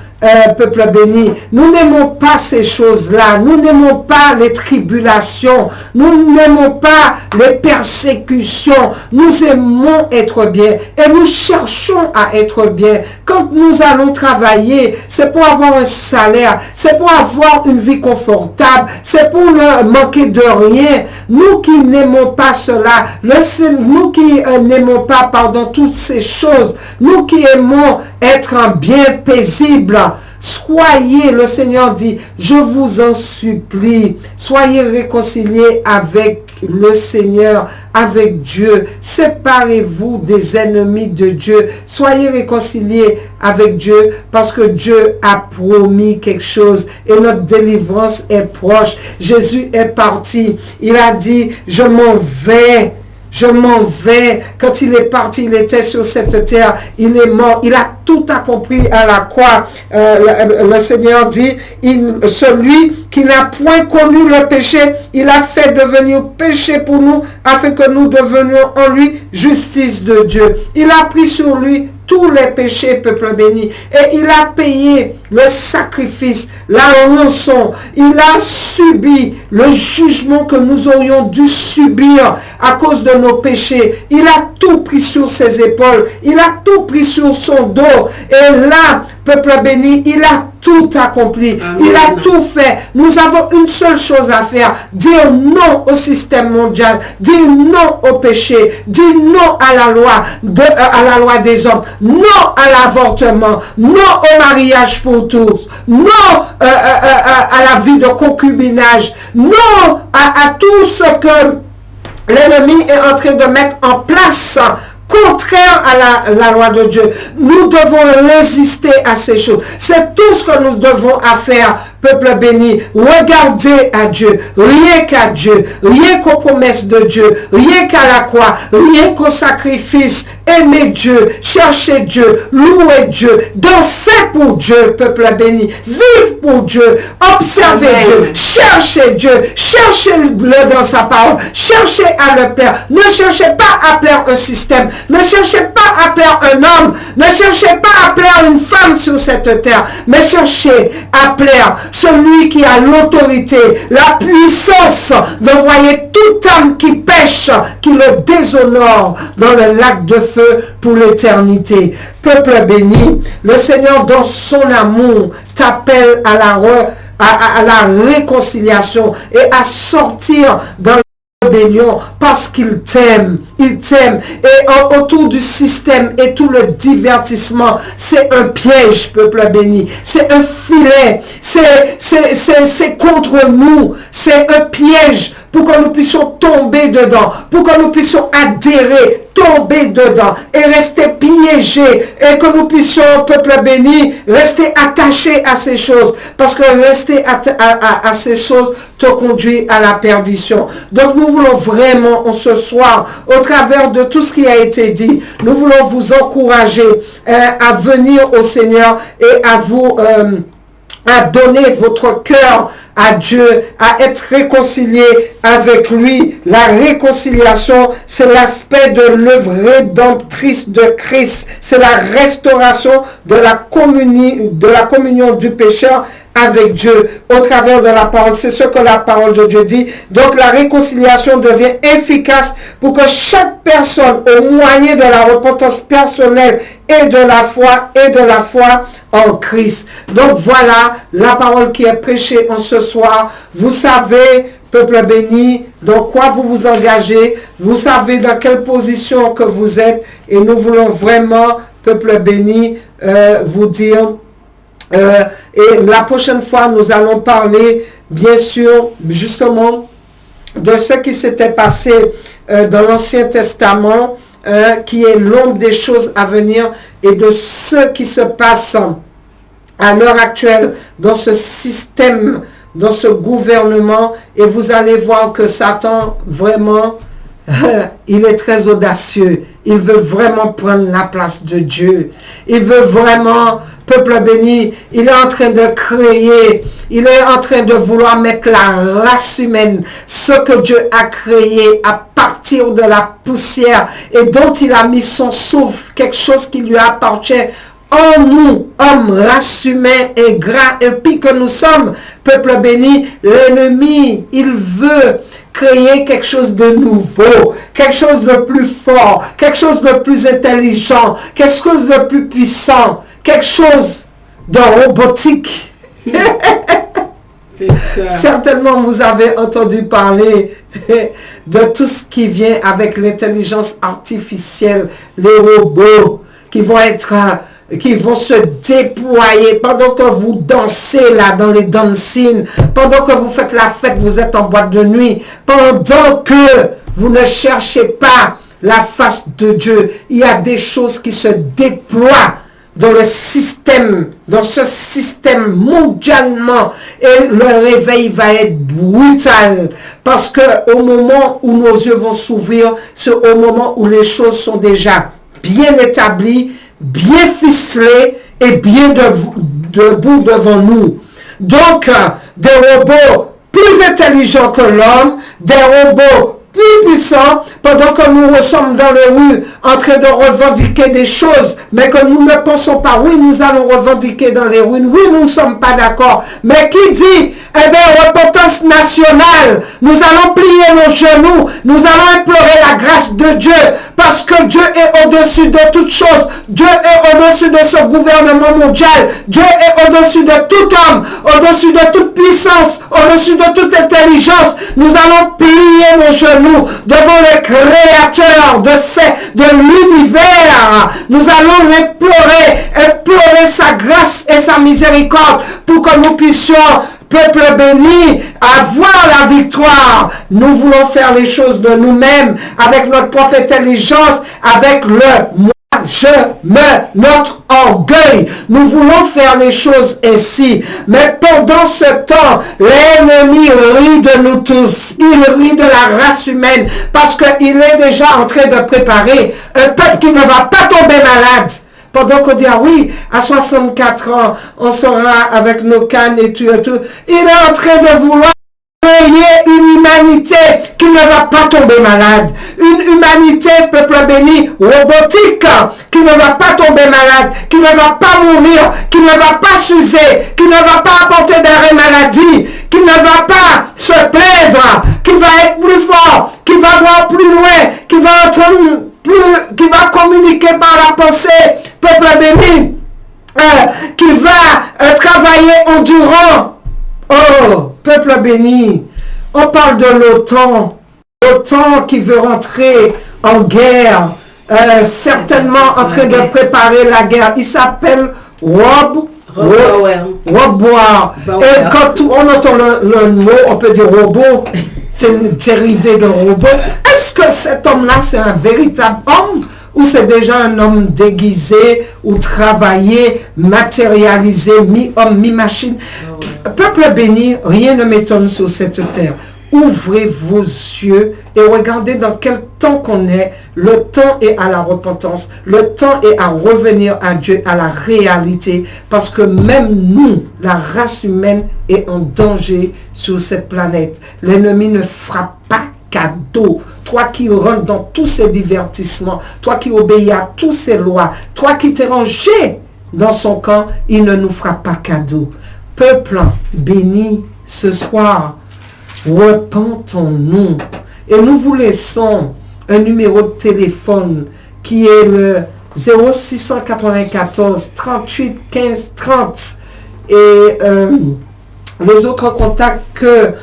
Peuple béni, nous n'aimons pas ces choses-là, nous n'aimons pas les tribulations, nous n'aimons pas les persécutions, nous aimons être bien et nous cherchons à être bien. Quand nous allons travailler, c'est pour avoir un salaire, c'est pour avoir une vie confortable, c'est pour ne manquer de rien. Nous qui n'aimons pas cela, nous qui n'aimons pas, toutes ces choses, nous qui aimons être bien paisible, soyez, le Seigneur dit, je vous en supplie, soyez réconciliés avec le Seigneur, avec Dieu. Séparez-vous des ennemis de Dieu. Soyez réconciliés avec Dieu parce que Dieu a promis quelque chose et notre délivrance est proche. Jésus est parti. Il a dit, je m'en vais. Je m'en vais. Quand il est parti, il était sur cette terre. Il est mort. Il a tout accompli à la croix. Le Seigneur dit, celui qui n'a point connu le péché, il a fait devenir péché pour nous, afin que nous devenions en lui justice de Dieu. Il a pris sur lui tous les péchés, peuple béni. Et il a payé le sacrifice, la rançon. Il a subi le jugement que nous aurions dû subir à cause de nos péchés. Il a tout pris sur ses épaules. Il a tout pris sur son dos. Et là, peuple béni, il a tout accompli.
Amen.
Il a tout fait. Nous avons une seule chose à faire. Dire non au système mondial. Dire non au péché. Dire non à la loi des hommes. Non à l'avortement. Non au mariage pour tous. Non à la vie de concubinage. Non à tout ce que l'ennemi est en train de mettre en place contraire à la loi de Dieu. Nous devons résister à ces choses. C'est tout ce que nous devons faire, peuple béni. Regardez à Dieu, rien qu'à Dieu, rien qu'aux promesses de Dieu, rien qu'à la croix, rien qu'au sacrifice. Aimez Dieu, cherchez Dieu, louez Dieu, dansez pour Dieu, peuple béni. Vive pour Dieu, observez
Amen.
Dieu, cherchez-le dans sa parole, cherchez à le plaire. Ne cherchez pas à plaire un système, ne cherchez pas à plaire un homme, ne cherchez pas à plaire une femme sur cette terre, mais cherchez à plaire celui qui a l'autorité, la puissance d'envoyer toute âme qui pêche, qui le déshonore dans le lac de feu pour l'éternité. Peuple béni, le Seigneur dans son amour t'appelle à la réconciliation et à sortir dans rébellion parce qu'il t'aime, il t'aime. Et autour du système et tout le divertissement, c'est un piège, peuple béni, c'est un filet, c'est contre nous, c'est un piège pour que nous puissions tomber dedans, pour que nous puissions adhérer, tomber dedans et rester piégés et que nous puissions, peuple béni, rester attachés à ces choses, parce que rester à ces choses te conduit à la perdition. Donc nous voulons vraiment ce soir, au travers de tout ce qui a été dit, nous voulons vous encourager à venir au Seigneur et à vous à donner votre cœur à Dieu, à être réconcilié avec lui. La réconciliation, c'est l'aspect de l'œuvre rédemptrice de Christ. C'est la restauration de la communion du pécheur avec Dieu au travers de la parole. C'est ce que la parole de Dieu dit. Donc la réconciliation devient efficace pour que chaque personne, au moyen de la repentance personnelle et de la foi en Christ. Donc voilà la parole qui est prêchée en ce soir. Vous savez, peuple béni, dans quoi vous vous engagez. Vous savez dans quelle position que vous êtes. Et nous voulons vraiment, peuple béni, vous dire... et la prochaine fois, nous allons parler, bien sûr, justement, de ce qui s'était passé dans l'Ancien Testament, qui est l'ombre des choses à venir, et de ce qui se passe à l'heure actuelle dans ce système, dans ce gouvernement. Et vous allez voir que Satan, vraiment, il est très audacieux. Il veut vraiment prendre la place de Dieu. Il veut vraiment, peuple béni, il est en train de créer, il est en train de vouloir mettre la race humaine, ce que Dieu a créé à partir de la poussière et dont il a mis son souffle, quelque chose qui lui appartient. En nous, hommes, race humaine et gras, impie que nous sommes, peuple béni, l'ennemi, il veut créer quelque chose de nouveau, quelque chose de plus fort, quelque chose de plus intelligent, quelque chose de plus puissant, quelque chose de robotique. Certainement, vous avez entendu parler de tout ce qui vient avec l'intelligence artificielle, les robots qui vont se déployer pendant que vous dansez là dans les dancing, pendant que vous faites la fête, vous êtes en boîte de nuit, pendant que vous ne cherchez pas la face de Dieu. Il y a des choses qui se déploient dans le système, dans ce système mondialement, et le réveil va être brutal, parce que au moment où nos yeux vont s'ouvrir, c'est au moment où les choses sont déjà bien établies, bien ficelé et bien debout devant nous. Donc, des robots plus intelligents que l'homme, des robots plus puissants, pendant que nous sommes dans les rues en train de revendiquer des choses, mais que nous ne pensons pas, oui, nous allons revendiquer dans les rues, oui, nous ne sommes pas d'accord. Mais qui dit, eh bien, repentance nationale, nous allons plier nos genoux, nous allons implorer la grâce grâce de Dieu, parce que Dieu est au-dessus de toutes choses. Dieu est au-dessus de ce gouvernement mondial. Dieu est au-dessus de tout homme, au-dessus de toute puissance, au-dessus de toute intelligence. Nous allons plier nos genoux devant le Créateur de l'univers. Nous allons implorer sa grâce et sa miséricorde pour que nous puissions, peuple béni, avoir la victoire. Nous voulons faire les choses de nous-mêmes, avec notre propre intelligence, avec notre orgueil. Nous voulons faire les choses ainsi. Mais pendant ce temps, l'ennemi rit de nous tous. Il rit de la race humaine parce qu'il est déjà en train de préparer un peuple qui ne va pas tomber malade. Pendant qu'on dit, ah oui, à 64 ans, on sera avec nos cannes et tout et tout. Il est en train de vouloir créer une humanité qui ne va pas tomber malade. Une humanité, peuple béni, robotique, qui ne va pas tomber malade, qui ne va pas mourir, qui ne va pas s'user, qui ne va pas apporter d'arrêt maladie, qui ne va pas se plaindre, qui va être plus fort, qui va voir plus loin, qui va communiquer par la pensée, peuple béni, qui va travailler endurant. Oh, peuple béni, on parle de l'OTAN qui veut rentrer en guerre, certainement en train de préparer la guerre. Il s'appelle Rob Boire. Et quand on entend le mot, on peut dire robot, c'est une dérivée de robot. Est-ce que cet homme-là, c'est un véritable homme ou c'est déjà un homme déguisé ou travaillé, matérialisé, mi-homme, mi-machine? Peuple béni, rien ne m'étonne sur cette terre. Ouvrez vos yeux et regardez dans quel temps qu'on est. Le temps est à la repentance. Le temps est à revenir à Dieu, à la réalité. Parce que même nous, la race humaine, est en danger sur cette planète. L'ennemi ne fera pas cadeau. Toi qui rentres dans tous ces divertissements, toi qui obéis à toutes ces lois, toi qui t'es rangé dans son camp, il ne nous fera pas cadeau. Peuple béni, ce soir, repentons-nous et nous vous laissons un numéro de téléphone qui est le 0694 38 15 30 et les autres contacts que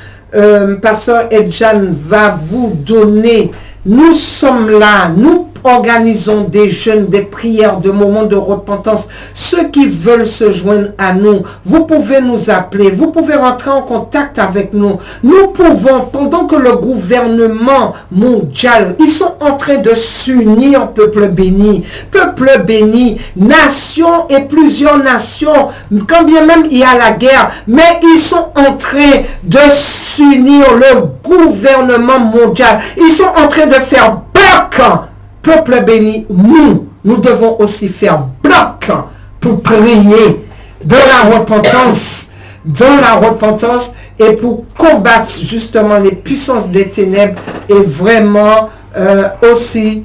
Pasteur Edjan va vous donner. Nous sommes là, nous organisons des jeûnes, des prières, des moments de repentance. Ceux qui veulent se joindre à nous, vous pouvez nous appeler, vous pouvez rentrer en contact avec nous. Nous pouvons, pendant que le gouvernement mondial, ils sont en train de s'unir, peuple béni, nation et plusieurs nations, quand bien même il y a la guerre, mais ils sont en train de s'unir, le gouvernement mondial, ils sont en train de faire bloc. Peuple béni, nous devons aussi faire bloc pour prier dans la repentance et pour combattre justement les puissances des ténèbres et vraiment aussi,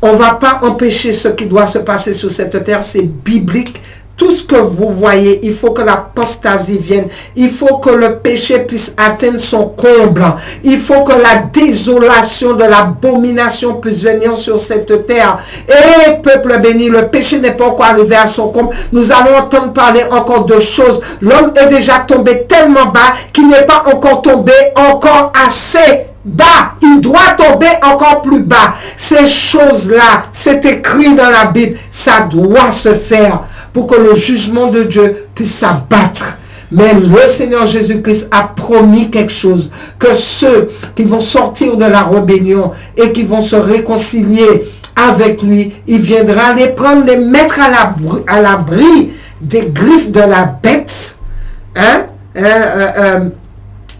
on ne va pas empêcher ce qui doit se passer sur cette terre, c'est biblique. Tout ce que vous voyez, il faut que l'apostasie vienne. Il faut que le péché puisse atteindre son comble. Il faut que la désolation de l'abomination puisse venir sur cette terre. Et peuple béni, le péché n'est pas encore arrivé à son comble. Nous allons entendre parler encore de choses. L'homme est déjà tombé tellement bas qu'il n'est pas encore tombé encore assez bas. Il doit tomber encore plus bas. Ces choses-là, c'est écrit dans la Bible. Ça doit se faire pour que le jugement de Dieu puisse s'abattre. Mais le Seigneur Jésus-Christ a promis quelque chose, que ceux qui vont sortir de la rébellion et qui vont se réconcilier avec lui, il viendra les prendre, les mettre à l'abri des griffes de la bête.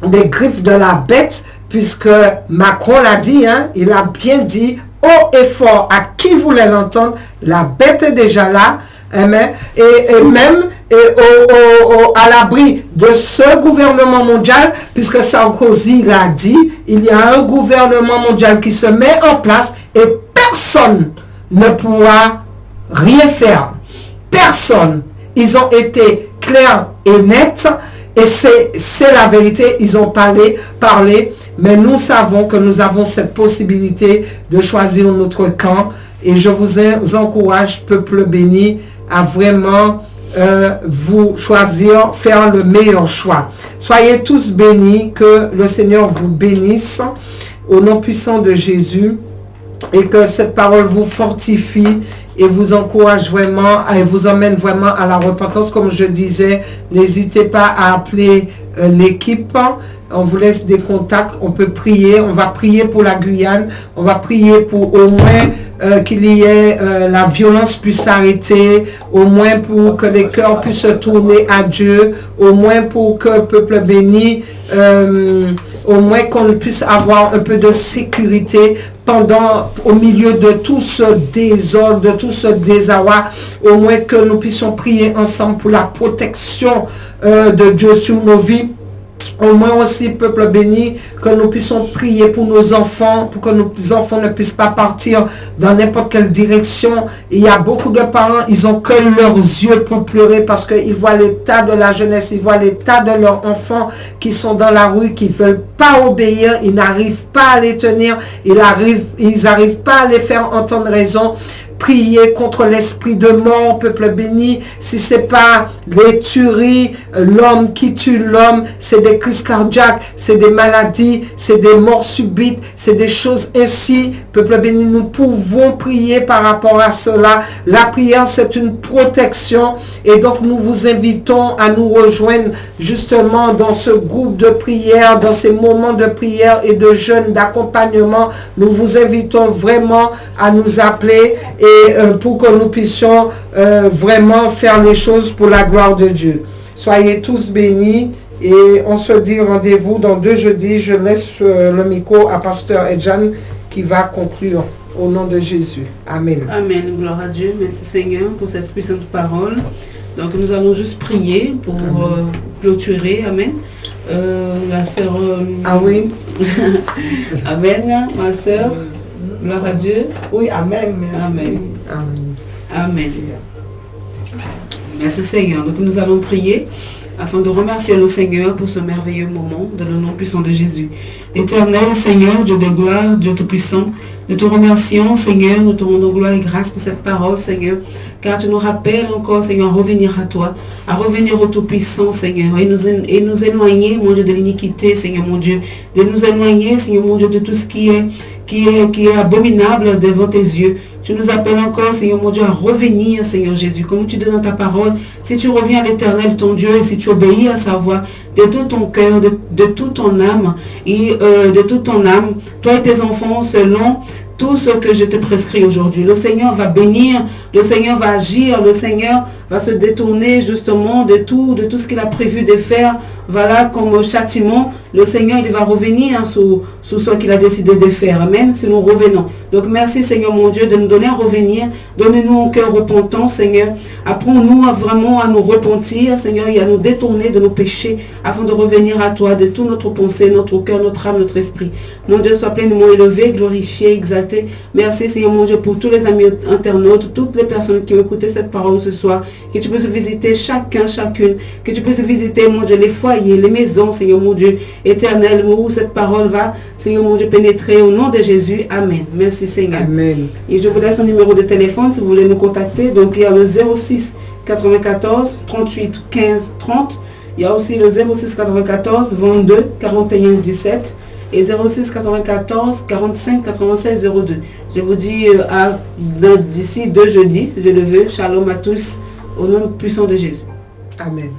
Des griffes de la bête, puisque Macron l'a dit, il a bien dit, haut et fort, à qui voulait l'entendre, la bête est déjà là. Amen. Et même à l'abri de ce gouvernement mondial, puisque Sarkozy l'a dit, il y a un gouvernement mondial qui se met en place et personne ne pourra rien faire. Personne. Ils ont été clairs et nets Et c'est la vérité, ils ont parlé, mais nous savons que nous avons cette possibilité de choisir notre camp. Et je vous encourage, peuple béni, à vraiment vous choisir, faire le meilleur choix. Soyez tous bénis, que le Seigneur vous bénisse au nom puissant de Jésus et que cette parole vous fortifie et vous encourage vraiment et vous emmène vraiment à la repentance. Comme je disais, n'hésitez pas à appeler l'équipe. On vous laisse des contacts, on peut prier, on va prier pour la Guyane, on va prier pour au moins qu'il y ait la violence puisse s'arrêter, au moins pour que les cœurs puissent se tourner à Dieu, au moins pour que le peuple béni, au moins qu'on puisse avoir un peu de sécurité au milieu de tout ce désordre, de tout ce désarroi, au moins que nous puissions prier ensemble pour la protection de Dieu sur nos vies. Au moins aussi, peuple béni, que nous puissions prier pour nos enfants, pour que nos enfants ne puissent pas partir dans n'importe quelle direction. Il y a beaucoup de parents, ils ont que leurs yeux pour pleurer parce qu'ils voient l'état de la jeunesse, ils voient l'état de leurs enfants qui sont dans la rue, qui ne veulent pas obéir, ils n'arrivent pas à les tenir, ils n'arrivent pas à les faire entendre raison. Prier contre l'esprit de mort, peuple béni. Si c'est pas les tueries, l'homme qui tue l'homme, c'est des crises cardiaques, c'est des maladies, c'est des morts subites, c'est des choses ainsi. Peuple béni, nous pouvons prier par rapport à cela. La prière, c'est une protection. Et donc, nous vous invitons à nous rejoindre justement dans ce groupe de prière, dans ces moments de prière et de jeûne, d'accompagnement. Nous vous invitons vraiment à nous appeler et pour que nous puissions vraiment faire les choses pour la gloire de Dieu. Soyez tous bénis et on se dit rendez-vous dans 2 jeudis. Je laisse le micro à Pasteur Edjan qui va conclure au nom de Jésus. Amen.
Amen. Gloire à Dieu. Merci Seigneur pour cette puissante parole. Donc nous allons juste prier pour clôturer. Amen. La sœur...
Ah oui.
Amen, ma sœur. Gloire à Dieu.
Oui, amen. Merci.
Amen. Amen. Merci Seigneur. Donc nous allons prier afin de remercier le Seigneur pour ce merveilleux moment dans le nom puissant de Jésus. Éternel Seigneur, Dieu de gloire, Dieu tout-puissant, nous te remercions Seigneur, nous te rendons gloire et grâce pour cette parole Seigneur, car tu nous rappelles encore Seigneur à revenir à toi, à revenir au tout-puissant Seigneur, et nous éloigner mon Dieu de l'iniquité Seigneur mon Dieu, de nous éloigner Seigneur mon Dieu de tout ce qui est abominable devant tes yeux. Tu nous appelles encore, Seigneur mon Dieu, à revenir, Seigneur Jésus. Comme tu dis dans ta parole, si tu reviens à l'Éternel, ton Dieu, et si tu obéis à sa voix, de tout ton cœur, de toute ton âme, et de toute ton âme, toi et tes enfants, selon tout ce que je te prescris aujourd'hui. Le Seigneur va bénir, le Seigneur va agir, le Seigneur va se détourner justement de tout ce qu'il a prévu de faire. Voilà, comme châtiment, le Seigneur il va revenir sous ce qu'il a décidé de faire. Amen, si nous revenons. Donc merci Seigneur mon Dieu de nous donner à revenir. Donnez-nous un cœur repentant Seigneur. Apprends-nous vraiment à nous repentir Seigneur et à nous détourner de nos péchés afin de revenir à toi de toute notre pensée, notre cœur, notre âme, notre esprit. Mon Dieu soit pleinement élevé, glorifié, exalté. Merci Seigneur mon Dieu pour tous les amis internautes, toutes les personnes qui ont écouté cette parole ce soir. Que tu puisses visiter chacune. Que tu puisses visiter mon Dieu les foyers, les maisons Seigneur mon Dieu éternel où cette parole va Seigneur mon Dieu pénétrer au nom de Jésus. Amen. Merci Seigneur.
Amen.
Et je vous laisse un numéro de téléphone si vous voulez nous contacter. Donc il y a le 06 94 38 15 30. Il y a aussi le 06 94 22 41 17 et 06 94 45 96 02. Je vous dis d'ici 2 jeudis, si je le veux. Shalom à tous, au nom puissant de Jésus.
Amen.